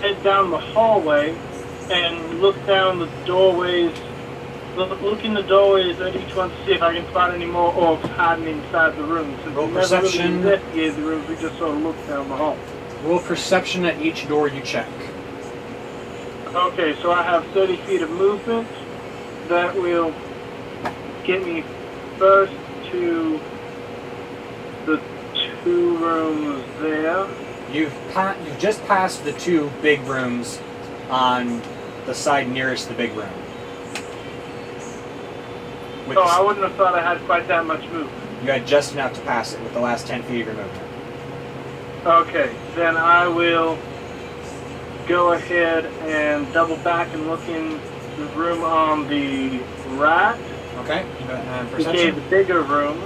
head down the hallway and look down the doorways. Look in the doorways at each one to see if I can spot any more orcs hiding inside the rooms. Since Roll we never really perception. investigated the rooms, we just sort of looked down the hall. Roll perception at each door you check. Okay, so I have 30 feet of movement. That will get me first to the 2 rooms there. You've just passed the 2 big rooms on the side nearest the big room. With Oh, the- I wouldn't have thought I had quite that much movement. You had just enough to pass it with the last 10 feet of your movement. Okay, then I will go ahead and double back and look in the room on the right. Okay? Okay, Perception? the bigger room.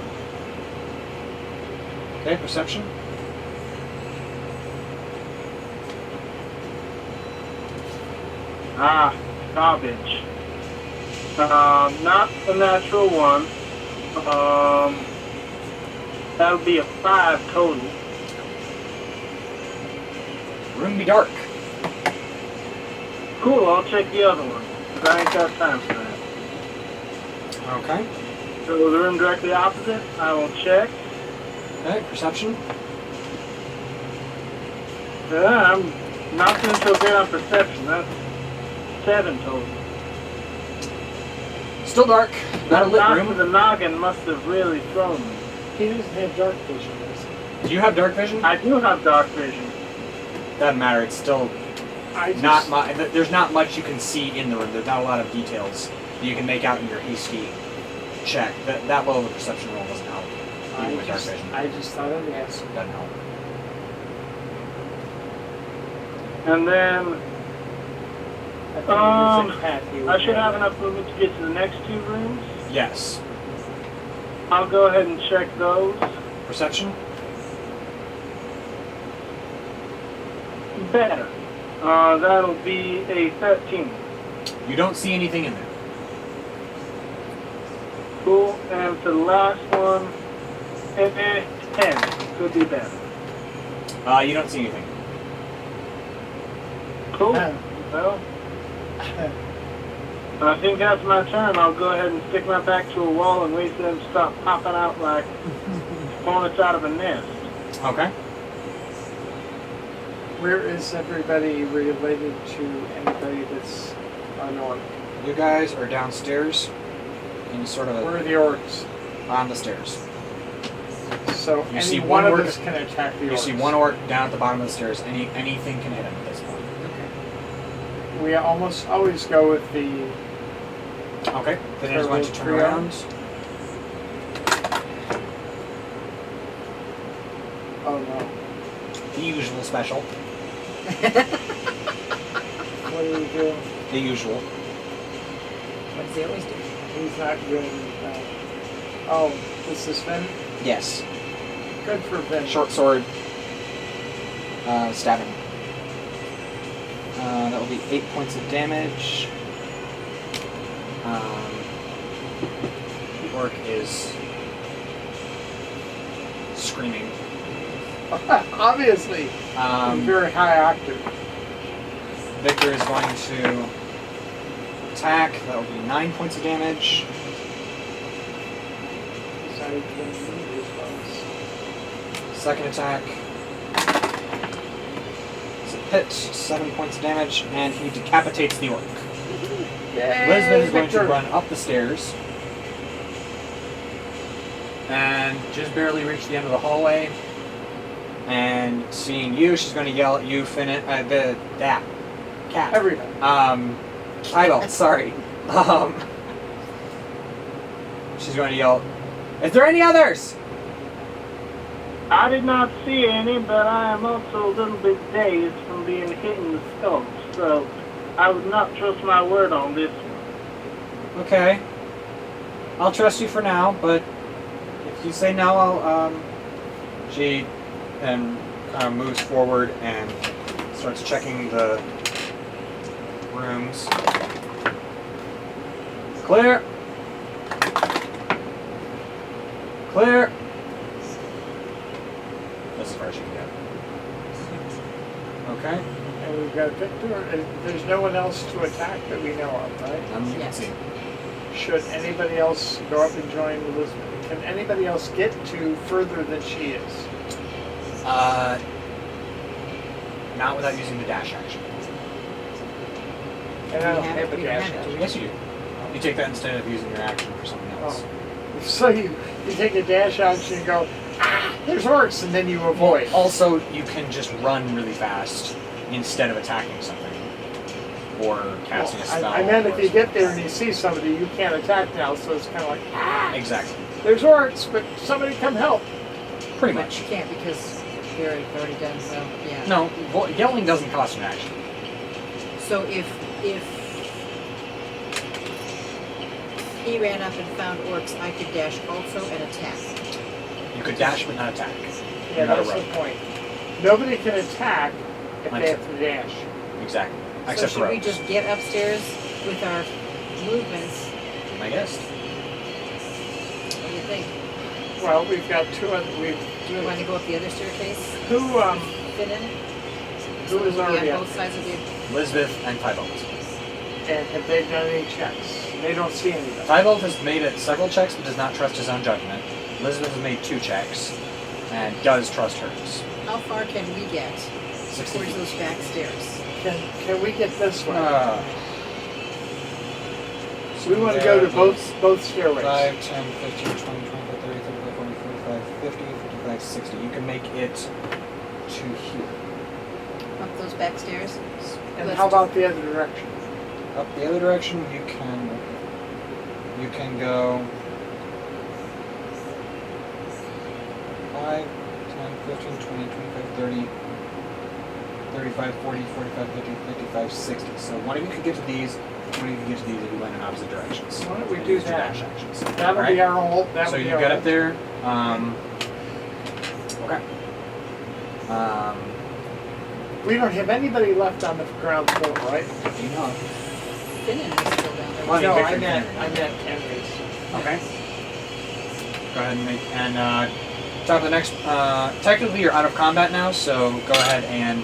Okay, perception? Ah, garbage. Not a natural one. That would be a 5 total. Room be dark. Cool, I'll check the other one, because I ain't got time for that. Okay. So the room directly opposite, I will check. Okay, perception? I'm not doing so great on perception. That's 7 total. Still dark. Not a lit Knock room. with the noggin must have really thrown me. He doesn't have dark vision, does he? Do you have dark vision? I do have dark vision. Doesn't matter. It's still I just, not much. There's not much you can see in the room. There's not a lot of details that you can make out in your hasty check. That low of a perception roll doesn't help. Even with dark vision. I just thought I'd ask. Doesn't help. And then I thought he was a cat, he I would should have enough movement to get to the next 2 rooms. Yes. I'll go ahead and check those. Perception? Better. That'll be a 13. You don't see anything in there. Cool. And for the last one, 10. Could be better. You don't see anything. Cool. Well, I think that's my turn. I'll go ahead and stick my back to a wall and wait for them to stop popping out like hornets out of a nest. Okay. Where is everybody related to anybody that's unorc? You guys are downstairs in sort of Where a are the orcs? on the stairs. So You see any one of one orc- us can attack the orcs. You see one orc down at the bottom of the stairs. Anything can hit him at this point. Okay. We almost always go with the. Okay. Then he's going to turn Trio. around. Oh no. The usual special. What do we do? The usual. What does he always do? He's not good. Oh, this is Finn? Yes. Good for Finn. Short sword. Stabbing. That will be 8 points of damage. The orc is screaming. Obviously. Very high octave. Victor is going to attack. That will be 9 points of damage. Decided to move his bonus. Second attack. It's a hit, 7 points of damage, and he decapitates the orc. Yay, Lisbeth is going to Victor. run up the stairs and just barely reach the end of the hallway. And seeing you, she's going to yell at you, that cat. Everybody. Eyeball, sorry. She's going to yell, "Is there any others?" I did not see any, but I am also a little bit dazed from being hit in the skull, so I would not trust my word on this one. Okay. I'll trust you for now, but if you say no, I'll, She then moves forward and starts checking the rooms. Clear. Clear. That's as far as you can get. Okay. And we've got Victor. There's no one else to attack that we know of, right? You can Yes. see. Should anybody else go up and join Elizabeth? Can anybody else get to further than she is? Not without using the dash action. And I don't We have have it, a we don't dash have it, action. Yes, you do. You take that instead of using your action for something else. Oh. So you take a dash action and go, ah, there's orcs, and then you avoid. Also, you can just run really fast instead of attacking something or casting a spell. I meant or if you get there and something. you see somebody, you can't attack now, so it's kind of like, ah, Exactly. there's orcs, but somebody come help. Pretty But much. you can't because Barry's already done so. Yeah. No, yelling doesn't cost an action. So if he ran up and found orcs, I could dash also and attack. You could dash but not attack. Yeah, Not a that's the rogue. point. Nobody can attack if Like they have to dash. Exactly. So Except should we rogues. just get upstairs with our movements? I guess. What do you think? Well, we've got two other. Do we want to go up the other staircase? Who Fit in? who is We'll be already on up? both sides of the... Elizabeth and Tybalt. And have they done any checks? They don't see anybody. Tybalt has made it several checks but does not trust his own judgment. Elizabeth has made 2 checks and does trust hers. How far can we get 60 towards feet. those back stairs? Can we get this way? So we want to go to both stairways. 5, 10, 15, 20, 25, 30, 35, 40, 45, 50, 55, 60. You can make it to here. Up those back stairs? And Let's how about the other direction? Up the other direction, you can go 5, 10, 15, 20, 25, 30, 35, 40, 45, 50, 55, 60. So one of you could get to these, one of you can get to these if you went in opposite directions. Why don't we And do use your that? dash actions. That'll Alright? be our whole. So you get up there. Okay. We don't have anybody left on the ground floor, right? You know. Finnan is still down there. Well, No, Victor I meant can- Henry's. Okay. Go ahead and make top of the next. Technically, you're out of combat now, so go ahead and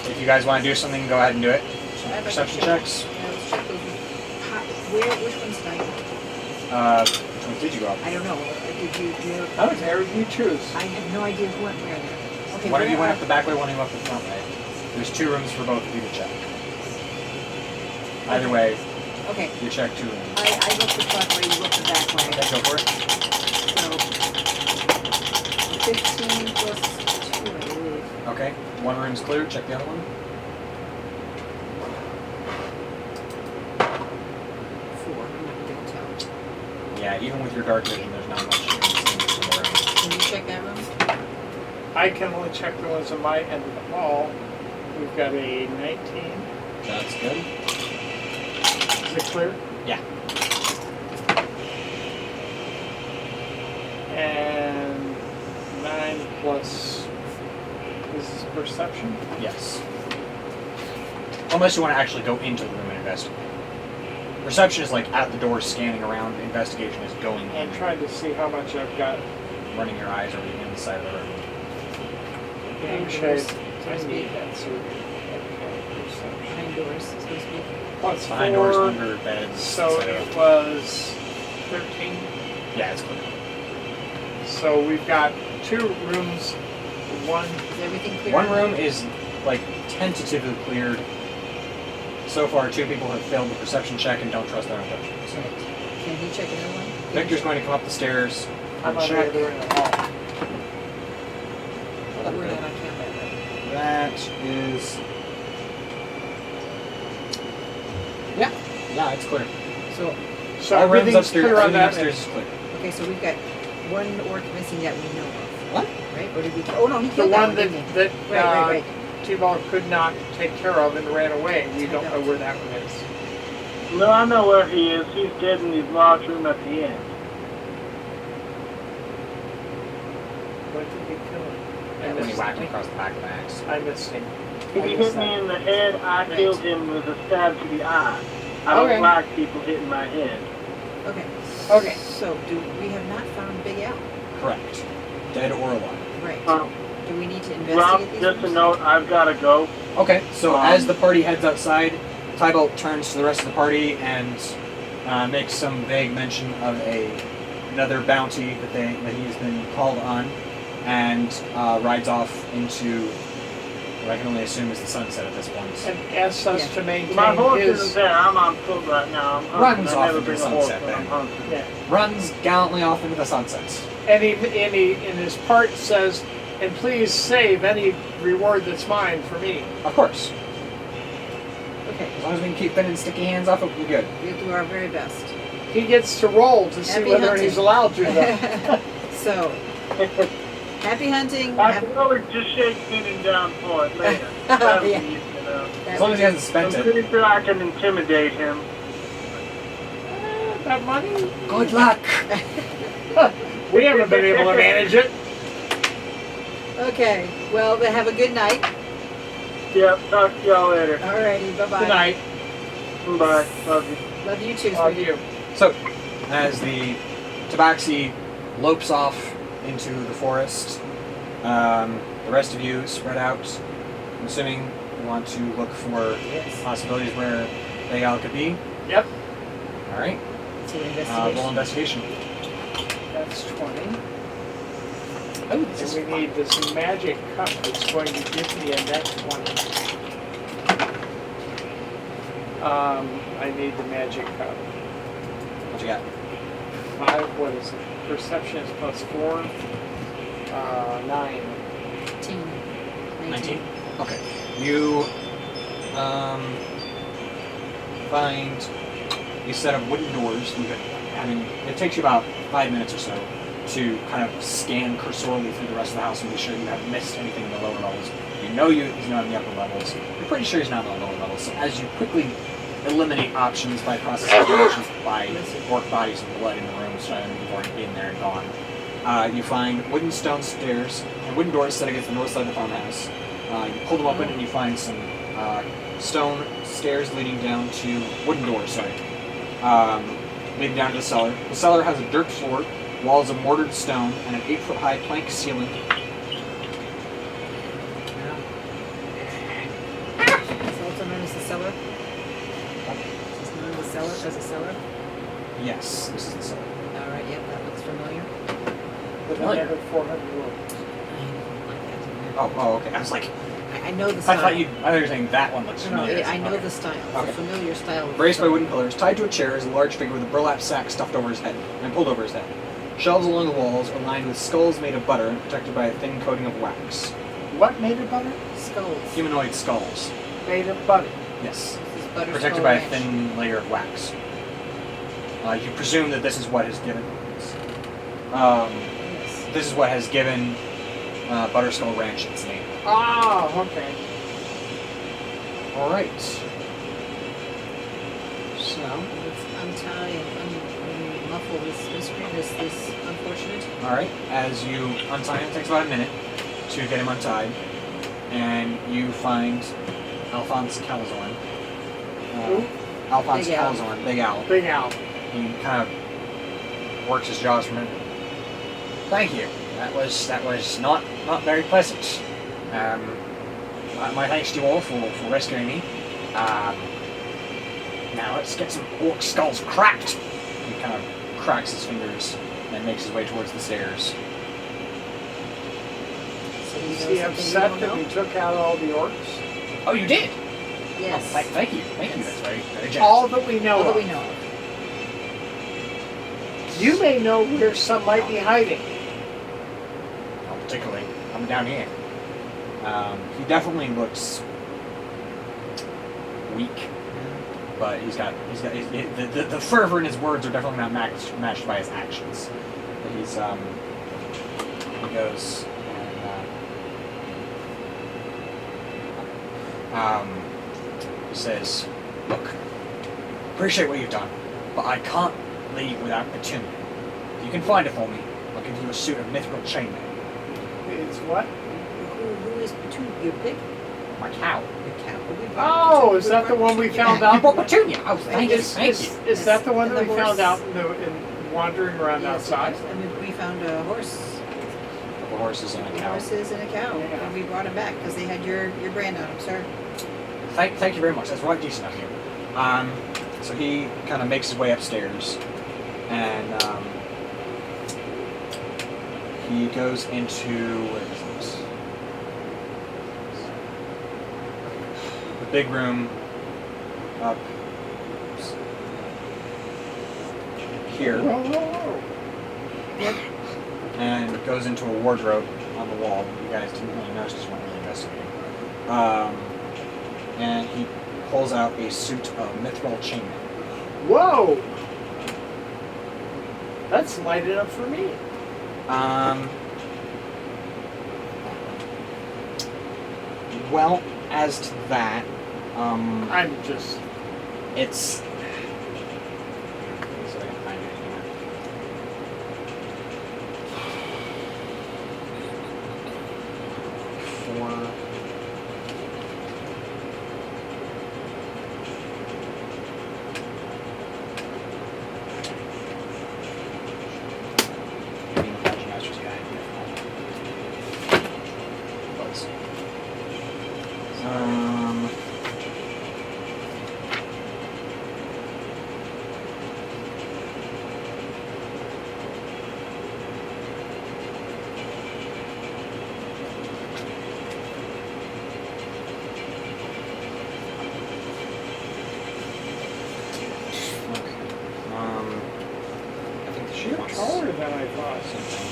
if you guys want to do something, go ahead and do it. I'd like to Perception check- checks. Yeah, let's check those. Which one's did I go? Which one did you go up? I don't know. Did you? I was there. You choose. I have no idea who went where there. Okay, One of you where went up are- the back way, one of you went up the front way. There's 2 rooms for both of you to check. Either way, Okay, You check 2 rooms. I look the front way, you look the back way. Okay, go for it. So 15 plus 2, I believe. Okay, 1 room's clear. Check the other one. 4, I'm not gonna tell. Yeah, even with your dark vision, there's not much you can see in the room. Can you check that room? I can only check the ones on my end of the hall. We've got a 19. That's good. Is it clear? Yeah. And 9 plus, this is perception? Yes. Unless you want to actually go into the room and investigate. Perception is like at the door scanning around. Investigation is going in, I'm trying to see how much I've got. running your eyes over the inside of the room. Game Doors, shape. so I to need speak. that survey. Okay, perception. Behind doors, so to speak. Plus Behind doors, 4, under beds. so etc. it was 13. Yeah, it's clear. So we've got 2 rooms, 1. Is everything clear? One room is like tentatively cleared. So far, 2 people have failed the perception check and don't trust their own judgment. So Right. Can he check another one? Victor's going to come up the stairs I'm and not check. over there in the hall. We're not on camera, right? That is. Yeah, it's clear. So, So All rooms everything's upstairs, clear on everything that. upstairs is clear. okay, so we've got 1 orc missing that we know of, What? right? Or did we? Oh no, he The killed that one one, that, didn't he? that Right. T-Ball could not take care of and ran away. We don't know where that one is. No, I know where he is. He's dead in the large room at the end. What did he kill him? And when he whacked him across the back of the axe. I missed him. If he hit me in the head, I Right. killed him with a stab to the eye. I don't Okay. like people hitting my head. Okay. Okay. So we have not found Big Al? Correct. Dead or alive. Right. Um, Do we need to Rob, investigate these just a rooms? note, I've got to go. Okay, so as the party heads outside, Tybalt turns to the rest of the party and makes some vague mention of another bounty that he has been called on, and rides off into what I can only assume is the sunset at this point. And asks us Yeah. to maintain My horse his. isn't there. I'm on foot right now. I'm Runs hunting. I off never into bring the a horse sunset, when I'm then. hunting. Yeah. Runs gallantly off into the sunset. And he in his part says, and please save any reward that's mine for me. Of course. Okay. As long as we can keep pinning sticky hands off it, we'll be good. We'll do our very best. He gets to roll to see Happy whether hunting. he's allowed to. Though. So, happy hunting. I can always just shake Finn down for it later. That'll be Yeah. easy enough. As long as he hasn't I'm spent it. pretty sure I can intimidate him. That money? Good luck! We haven't been able to manage it. Okay. Well, then have a good night. Yep, talk to y'all later. Alrighty. Bye-bye. Good night. Bye. Love you. Love you too, Love sweetie. you. So, as the tabaxi lopes off into the forest, the rest of you spread out. I'm assuming you want to look for Yes. possibilities where Big Al could be. Yep. All right. So Roll investigation. investigation. That's 20. Oh, this is And we need this magic cup that's going to give me a net 20. I need the magic cup. what you got? 5, what is it? Perception is plus 4. 9. 19. Okay. You find a set of wooden doors. It takes you about 5 minutes or so to kind of scan cursorily through the rest of the house and be sure you haven't missed anything in the lower levels. You know he's not in the upper levels. You're pretty sure he's not in the lower levels. So as you quickly eliminate options by process of eliminations by orc bodies and blood in the rooms rather than before being there and gone, you find wooden stone stairs and wooden doors set against the north side of the farmhouse. You pull them open and you find some stone stairs leading down to wooden doors, leading down to the cellar. The cellar has a dirt floor, walls of mortared stone, and an 8-foot high plank ceiling. It's also known as the cellar. It's known as the cellar as a cellar. Yes, this is the cellar. All right. Yep. That looks familiar. But then I have 400 rolls. Oh, okay. I was like, I know the I style. thought you were saying that one looks No, familiar. I know Okay. the style. It's Okay. a familiar style. Braced by wooden pillars, tied to a chair is a large figure with a burlap sack stuffed over his head and pulled over his head. Shelves along the walls are lined with skulls made of butter and protected by a thin coating of wax. What made of butter? Skulls. Humanoid skulls. Made of butter. Yes. This is Butterskull Protected by a Ranch. thin layer of wax. You presume that this is what has given. Yes. This is what has given Butterskull Ranch its name. Ah, okay. All right. So, Let's untie and unmuffle this mystery, this unfortunate. all right. As you untie him, it takes about a minute to get him untied, and you find Alphonse Kalazorn. Who? Alphonse Big Al. Kalazorn, Big Al. Big Al. He kind of works his jaws from it. Thank you. That was not very pleasant. My thanks to you all for rescuing me. Now let's get some orc skulls cracked. He kind of cracks his fingers and makes his way towards the stairs. So you Is know he something upset we that don't we know? took out all the orcs? Oh, you did? Yes. Oh, thank you. Thank you. Yes. That's very generous. All that we know All that of. we know of. You may know where some might be hiding. Not particularly. I'm down here. He definitely looks weak, but the fervor in his words are definitely not matched by his actions. But he goes and he says, "Look, appreciate what you've done, but I can't leave without Petunia. If you can find it for me, I'll give you a suit of mithril chainmail. It's what? Who is Petunia? Your pig? My cow." Your cow? Oh, is that the one we found out? You brought Petunia. Oh, thank you. Is, Thank is, you. is that the one And that the we found horse. out in wandering around Yes, outside? I mean, we found a horse. A couple horses and a cow. Horses and a cow. Yeah. And we brought him back because they had your brand on them, sir. Thank you very much. That's right decent of you. So he kind of makes his way upstairs, and he goes into where is this? The big room up here, Whoa, whoa, Yep. and goes into a wardrobe on the wall. You guys didn't really notice because you weren't really investigating. And he pulls out a suit of mithril chainmail. whoa! Whoa! That's light enough for me. Well, as to that, I'm just. it's. So I can find it here. For. I think the You're sheet wants taller than I thought. something.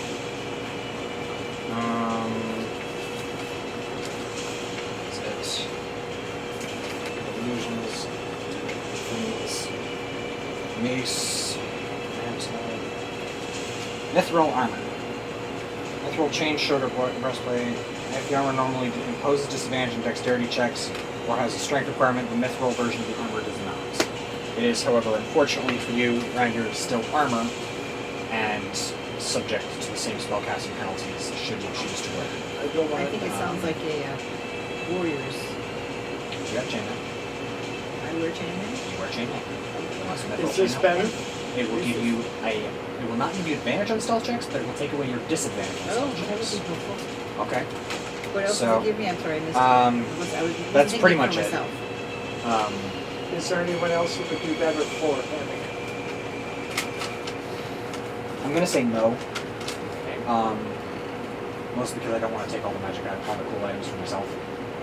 Is it illusions, things, mace, mantle, mithril armor, mithril chain, shoulder breastplate. If the armor normally imposes disadvantage in dexterity checks or has a strength requirement, the mithril version of the armor does not. It is, however, unfortunately for you, Ranger is still armor and subject to the same spellcasting penalties should you choose to wear it. I don't want I think it sounds like a warrior's. You have chainmail. I wear chainmail. You wear chainmail. Is this better? It will give you it will not give you advantage on stealth checks, but it will take away your disadvantage on Oh, stealth that would checks. be helpful. Okay. What else So, did you give me? I'm sorry, I missed it. I was that's thinking pretty for much it. myself. Is there anyone else who could do better for him? I'm gonna say no. Mostly because I don't want to take all the magic out, all the cool items for myself.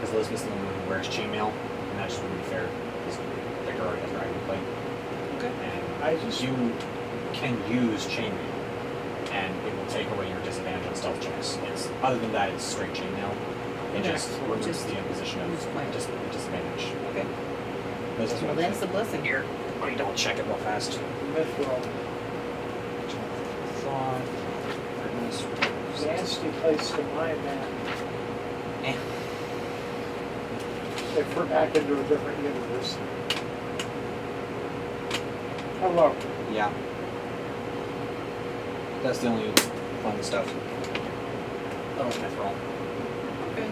because Elizabeth's the only one who wears chainmail, and that just wouldn't be fair, because Victor already has dragon plate. Okay. And you can use chainmail, and it will take away your disadvantage on stealth checks. Other than that, it's straight chainmail. It Okay. just removes Just the imposition of moves point. disadvantage. Okay. Those Well, that's the blessing. Here, let me double check it real fast. Mithril. Thought. Nasty place to mine that. Eh. If we're back into a different universe. Hello. Yeah. That's the only fun stuff. Oh, mithril. Okay.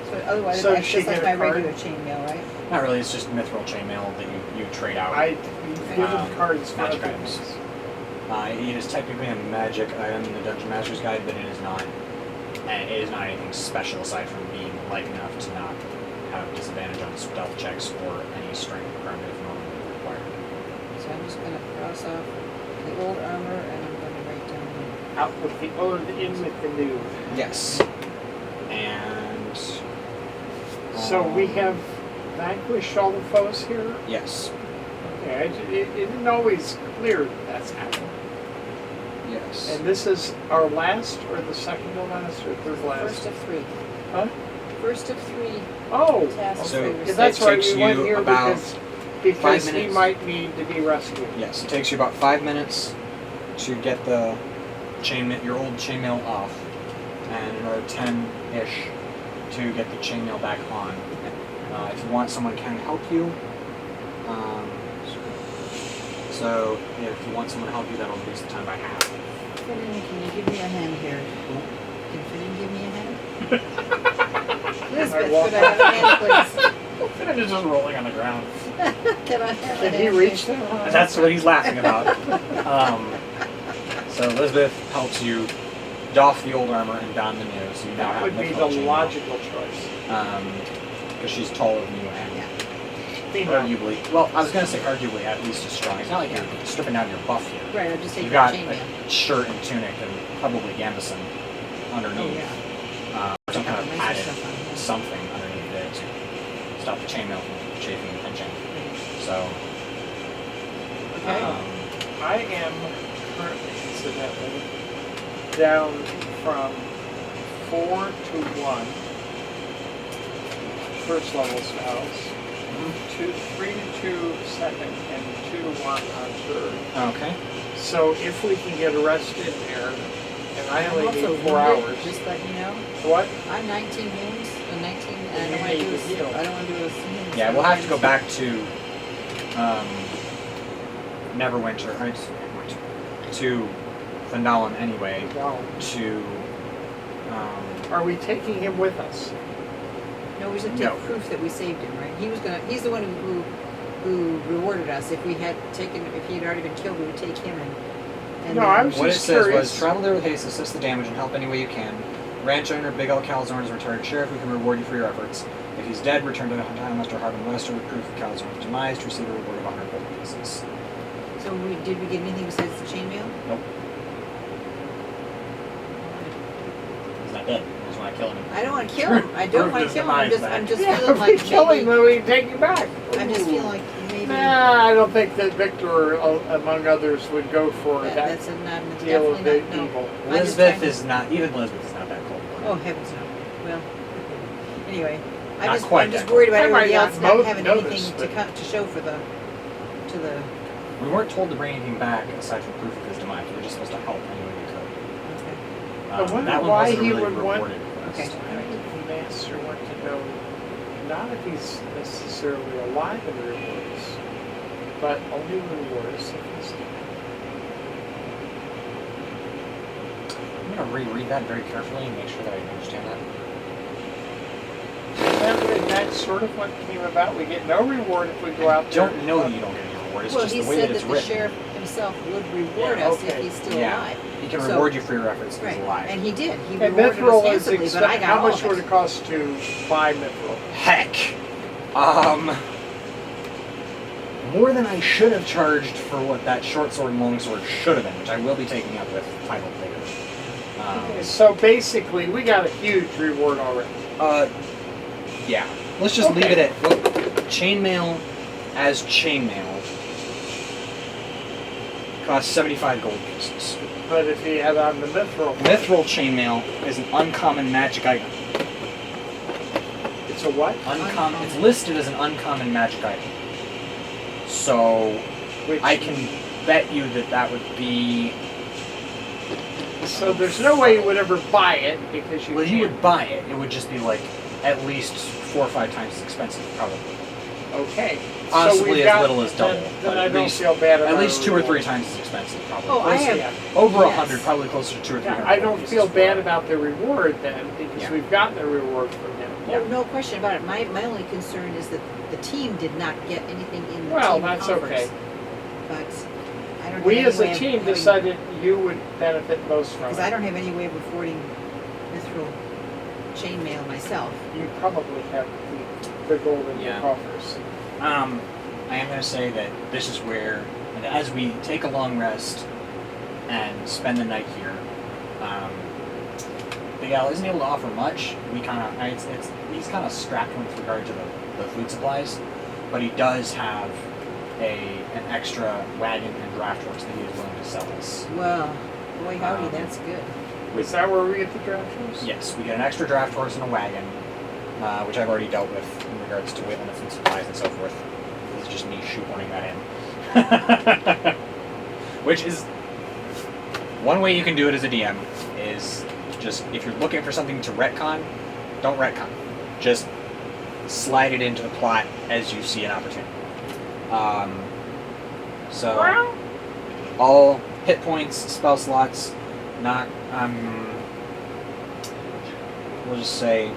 So otherwise, So that's she just like get my a card? regular chainmail, right? Not really, it's just mithril chainmail that you trade out. You've given cards for magic other items. things. It is technically a magic item in the Dungeon Master's Guide, but it is not. And it is not anything special aside from being light enough to not have disadvantage on stealth checks or any strength requirement if normally required. So I'm just gonna cross off the old armor and I'm gonna write down Out with the old, in with the new. Yes. And. So we have vanquished all the foes here? Yes. Okay, it isn't always clear that that's happening. Yes. And this is our last, or the second to last, or third the last? first of three. Huh? First of three Oh! tasks So- we Yeah, received. that's It right, takes we went you here about because 5 he minutes. might need to be rescued. Yes, it takes you about 5 minutes to get the your old chainmail off, and another 10-ish to get the chainmail back on. If you want, someone can help you. So if you want someone to help you, that'll reduce the time by half. Finnan, can you give me a hand here? Can Finnan give me a hand? Elizabeth, walk could I have a hand, And it's just rolling on the ground. please? Can I have a Did hand? he reach please? that high? That's what he's laughing about. So Elizabeth helps you doff the old armor and don the new, so you now That have would be mithril the chainmail. logical choice. Because she's taller than you and Female. arguably, well, I was going to say arguably at least as strong. It's not like you're stripping down your buff here. Right, I'll just take You've the got chainmail. a shirt and tunic and probably gambeson underneath. Oh, yeah. Or some kind of Nicer padded stuff on here. something underneath it to stop the chainmail from chafing and pinching. So, Okay. I am currently, incidentally, down from 4 to 1 first level spells, 3 to 2 second, and 2 to 1 on third. okay. So if we can get arrested there, and I I'm only also need 4 wounded, hours. just let you know. What? I'm 19 wounds, 19, You and I don't want to need do to a, heal. I don't want to do a Yeah, we'll have to go back to Neverwinter, to Vandalen anyway, No. to Are we taking him with us? No, we should take No. proof that we saved him, right? He's the one who rewarded us. If we had taken, if he had already been killed, we would take him and No, then- I was what it just says curious. was travel there with haste, assist the damage, and help any way you can. Ranch owner Big Al Kalazorn is a retired sheriff who can reward you for your efforts. If he's dead, return to the Master Harbin Wester with proof of Kalazorn's demise to receive a reward of 100 gold pieces. So did we get anything besides the chainmail? Nope. He's not dead. I just want to kill him. I don't want to kill him. I don't Proof want to his kill him. I'm demise just, I'm back. just Yeah, feeling if like we kill him, maybe. then we can take him back. I'm just Ooh. feeling like maybe Nah, I don't think that Victor, among others, would go for that that's a not, deal of definitely not. evil. No. I'm just Elizabeth trying to- is not, even Elizabeth is not that cold. Oh heavens no. Well, anyway, Not quite I'm just that worried about I might everybody else not not having notice, anything but- to show for to the. We weren't told to bring anything back aside from proof of his demise. We were just supposed to help any way we could. Okay. I wonder That one why wasn't he really would want- rewarded for us. Okay. I think the master want to know, not if he's necessarily alive in the rewards, but only rewards if he's dead. I'm going to reread that very carefully and make sure that I understand that. That's sort of what came about. We get no reward if we go out I there. don't know that you don't get any reward. It's Well, just he the way said that it's that the written. sheriff himself would reward Yeah, us okay. if he's still Yeah. alive. He can So- reward you for your efforts if Right, he's alive. and he did. He And rewarded mithril us is handsomely, but I got how all much of would it. it cost to buy mithril? Heck! More than I should have charged for what that short sword and long sword should have been, which I will be taking up with title later. Okay, so basically, we got a huge reward already. Yeah. Let's just leave Okay. it at chainmail as chainmail costs 75 gold pieces. But if he had on the mithril, Mithril chainmail is an uncommon magic item. it's a what? Uncommon. It's listed as an uncommon magic item. So Which, I can bet you that would be. So there's no way you would ever buy it because you Well, can't. you would buy it. It would just be like at least 4 or 5 times as expensive, probably. Okay. Possibly we've as got- little as double, Then but I at don't least- feel bad about At least 2 or 3 reward. times as expensive, probably. Oh, I Close- have. Yeah. Over Yes. 100, probably closer to 2 or 300. Yeah, I don't pieces feel for bad it. about the reward then because Yeah. we've gotten the reward from him. Yeah. Oh, no question about it. My only concern is that the team did not get anything in the Well, team that's coffers. okay. But I don't We have as any a way of team having- decided you would benefit most from Because it. I don't have any way of affording mithril chainmail myself. You probably have the gold in your Yeah. coffers. I am going to say that this is where, and as we take a long rest and spend the night here, Big Al isn't able to offer much. We kind of, he's kind of strapped with regard to the food supplies, but he does have an extra wagon and draft horse that he is willing to sell us. Well, boy howdy, Um, that's good. Is that where we get the draft horse? Yes, we get an extra draft horse and a wagon, which I've already dealt with in regards to weight limits and supplies and so forth. This is just me shoehorning that in. Which is one way you can do it as a DM is just if you're looking for something to retcon, don't retcon. Just slide it into the plot as you see an opportunity. So all hit points, spell slots, not we'll just say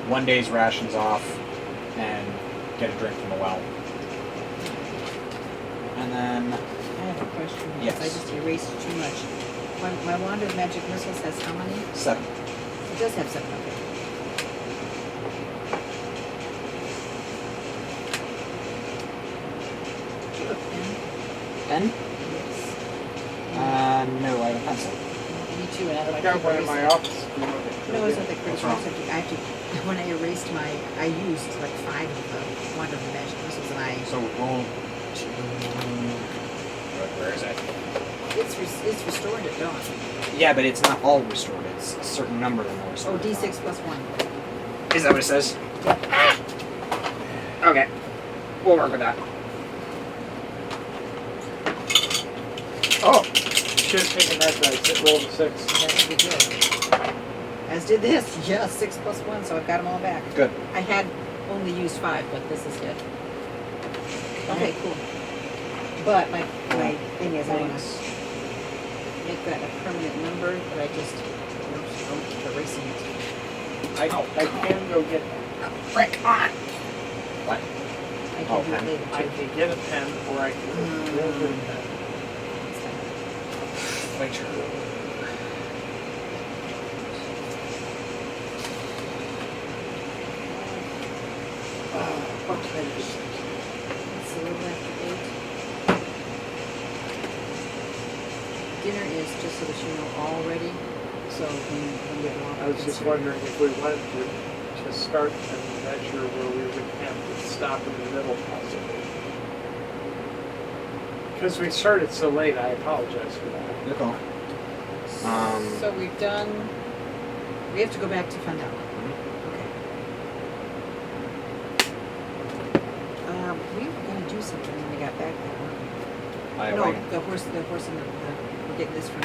1 day's rations off and get a drink from a well. And then I have a question. because Yes. I just erased too much. My wand of magic missiles has how many? 7. It does have 7. Okay. Do you have a pen? Pen? Yes. No, I have a pencil. Me too, and I I've like got one in my office. No, it's not that What's critical. wrong? Except I have to, when I erased I used like 5 of the wand of the magic missiles, and So roll 2. Where is it? it's restored at dawn. Yeah, but it's not all restored. It's a certain number of them are Oh, restored. D6 plus 1. Is that what it says? Okay. We'll work with that. Oh, should have taken that dice. It rolled a 6. That would be good. As did this. Yeah, 6 plus 1, so I've got them all back. Good. I had only used 5, but this is good. Okay, cool. But my thing is, I want to make that a permanent number, but I just don't keep erasing it. I can go get that. Frick on! What? I can Oh, do it pen. later I too. can get a pen or I can roll the pen. Next time. Wait, sure. What can I do? It's a little after 8. Dinner is, just so that you know, all ready. So when we walk I was just wondering if we wanted to start a measure where we would have to stop in the middle possibly. Because we started so late, I apologize for that. You're cool. So we've done. We have to go back to Fundal. Okay. We were going to do something when we got back there, weren't we? No, the horse and we're getting this from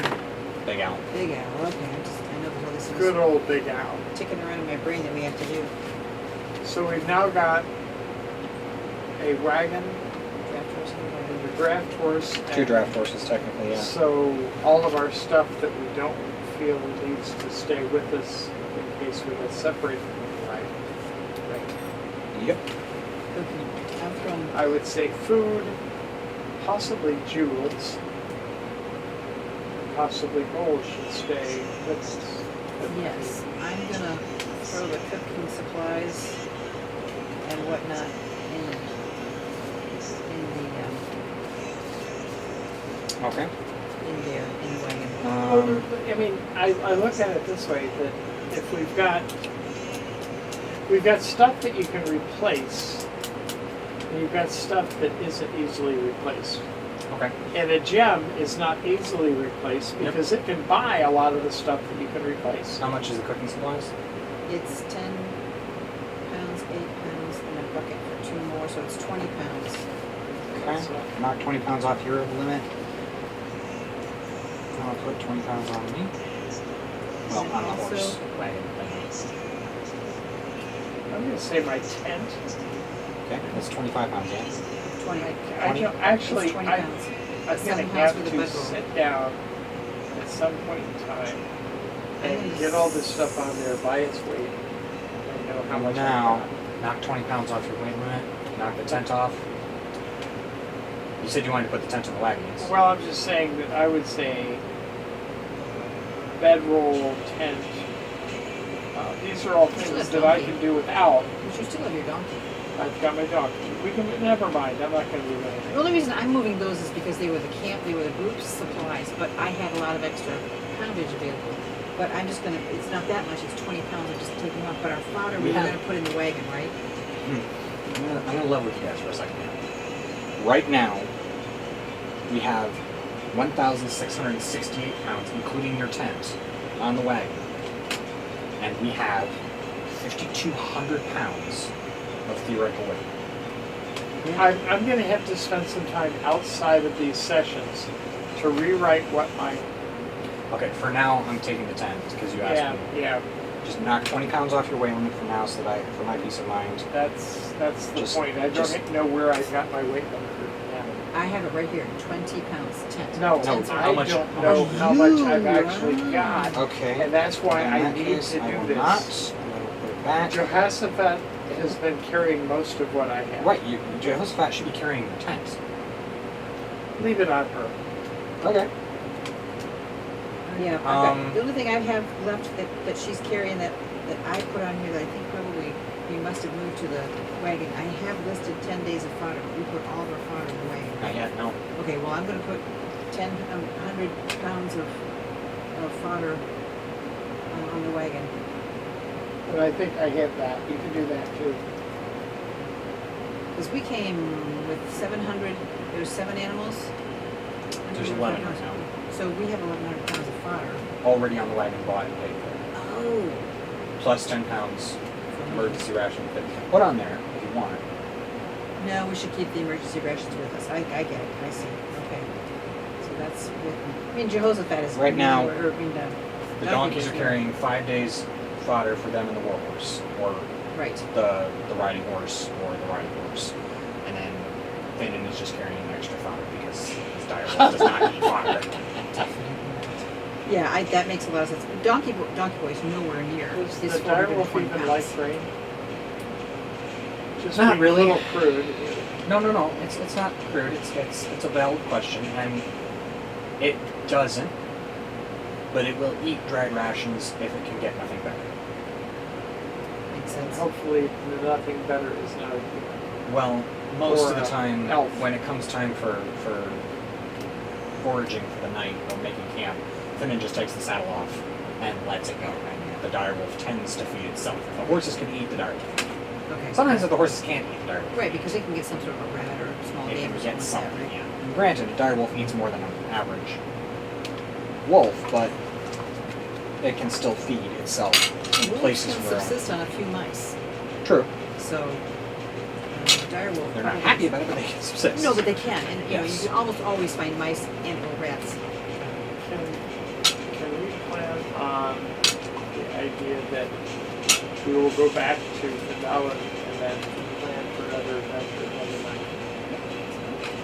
Big Al. Big Al. Okay, I know that all this Good is old Big Al. ticking around in my brain that we have to do. So we've now got a wagon Draft horse and wagon. and a draft horse. 2 and draft horses, technically, yeah. So all of our stuff that we don't feel needs to stay with us in case we get separated from the wagon. Right. Yep. Okay, I'm from. I would say food, possibly jewels, possibly gold should stay with us. Yes, I'm gonna throw the cooking supplies and whatnot Okay. in there in the wagon? I mean, I look at it this way, that if we've got stuff that you can replace, and you've got stuff that isn't easily replaced. Okay. And a gem is not easily replaced because it can buy a lot of the stuff that you can replace. How much is the cooking supplies? It's 10 pounds, 8 pounds, and a bucket for 2 more, so it's 20 pounds. Okay. Knock 20 pounds off your limit. I'll put 20 pounds on me. Well, And on the also- horse wagon thing. I'm going to say my tent. Okay, that's 25 pounds, yeah. 20. Actually, It's 20 I pounds. I'm Seven going to pounds have for the to bedroll. sit down at some point in time and get all this stuff on there by its weight. And know how much Now, I've knock 20 pounds off your weight limit. Knock the tent off. You said you wanted to put the tent on the wagon. got. Yes? Well, I'm just saying that I would say bedroll, tent. These are all things that I can do without. But you still have your donkey. I've got my dog. We can, never mind, I'm not going to do The anything. only reason I'm moving those is because they were the group's supplies, but I had a lot of extra poundage available. But I'm just gonna, it's not that much, it's 20 pounds, I'm just taking off, but our fodder we were Yeah. gonna put in the wagon, right? I'm gonna level with you guys for a second here. Right now, we have 1,668 pounds, including your tent, on the wagon. And we have 5,200 pounds of theoretical weight. I'm going to have to spend some time outside of these sessions to rewrite what my Okay, for now, I'm taking the tent because you asked me. yeah. Just knock 20 pounds off your weight limit for now, so that for my peace of mind. That's the Just- point. I just- don't know where I got my weight limit. I have it right here, 20 pounds, tent. No, No, Tent's how I much- don't how know much- how much I've You actually are- got, Okay. and that's why In I that need case, to I do will this. not. I'm gonna put it back. Jehoshaphat has been carrying most of what I have. Right, Jehoshaphat should be carrying your tent. Leave it on her. Okay. Yeah, I've got, Um, the only thing I have left that she's carrying that I put on here that I think probably we must have moved to the wagon, I have listed 10 days of fodder, but we put all of our fodder in the wagon. Not yet, no. Okay, well, I'm gonna put 100 pounds of fodder on the wagon. And I think I have that. You can do that too. Because we came with 700, there's 7 animals. There's 11 right now. So we have 1,100 pounds of fodder. Already on the wagon, bought and paid for. Oh. Plus 10 pounds emergency ration. Put on there if you want. No, we should keep the emergency rations with us. I get it, I see, okay. So that's with, I mean, Jehoshaphat is. Right now, the The donkeys are carrying 5 days fodder for them and the warhorse, or Right, the riding horse, or the riding horse. And then Finan is just carrying extra fodder because his direwolf does not eat fodder. yeah, that makes a lot of sense. Donkey Boy's nowhere near Does his the 420 direwolf even pounds. like grain? Just Not being really. a little crude. No. It's not crude. It's a valid question, and it doesn't. But it will eat dried rations if it can get nothing better. Makes sense. Hopefully, the nothing better is not a human. Well, most Or of the a time, elf. when it comes time for foraging for the night or making camp, Finan just takes the saddle off and lets it go. And the direwolf tends to feed itself. The horses can eat the direwolf. Okay. Sometimes if the horses can't eat the direwolf, Right, because they can get some sort of a rat or a small they game can or something get like that, something. right? Yeah. And granted, a direwolf eats more than an average wolf, but it can still feed itself in Wolves places can where. subsist on a few mice, True. so direwolf. They're not probably- happy about it, but they can subsist. No, but they can, and you know, Yes. you can almost always find mice and or rats. Can we plan on the idea that we will go back to Fandalin and then plan for another adventure another night?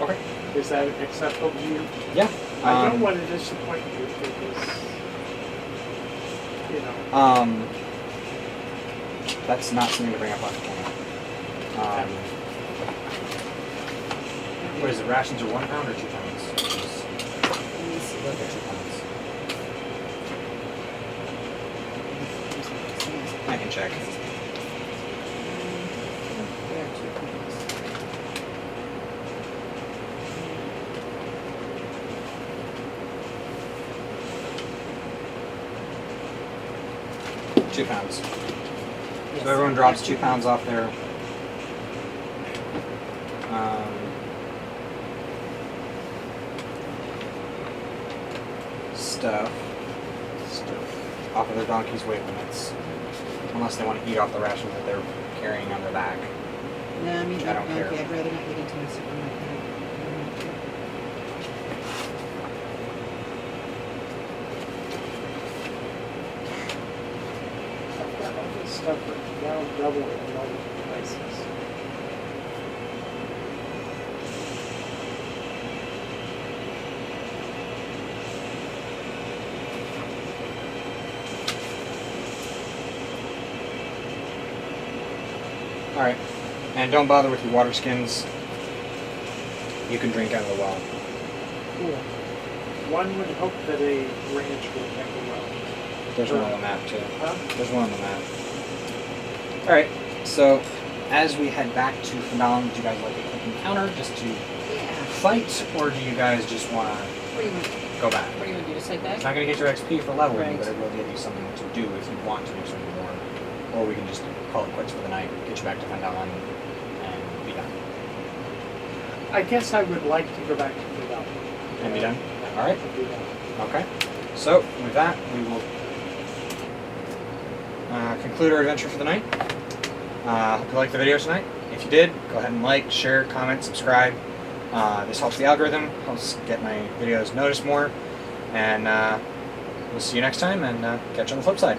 Okay. Is that acceptable to you? Yeah. I don't want to disappoint you because, you know. That's not something to bring up on the camera. What is it? Rations are 1 pound or 2 pounds? Let me see. Look at 2 pounds. I can check. They are 2 pounds. 2 pounds. Yes, So everyone I've drops got 2 pounds off their stuff off of their donkey's weight limits, unless they want to eat off the rations that they're carrying on their back. No, I mean, I don't care. I'd rather not get into my stuff on my back. I've got all this stuff written down double in multiple places. Alright, and don't bother with your water skins. You can drink out of the well. Cool. One would hope that a ranch would have a well. There's one on the map too. Huh? There's one on the map. Alright, so as we head back to Phandalin, would you guys like a quick encounter just to Yeah. fight, or do you guys just want to What do you want? go back? What do you want to do? Just like that? It's not going to get your XP for leveling, Right. but it will give you something to do if you want to do something more. Or we can just call it quits for the night, get you back to Phandalin, and be done. I guess I would like to go back to the well. And be done? Alright. Do that. Okay. So, with that, we will conclude our adventure for the night. Hope you liked the video tonight. If you did, go ahead and like, share, comment, subscribe. This helps the algorithm, helps get my videos noticed more. And we'll see you next time, and catch you on the flip side.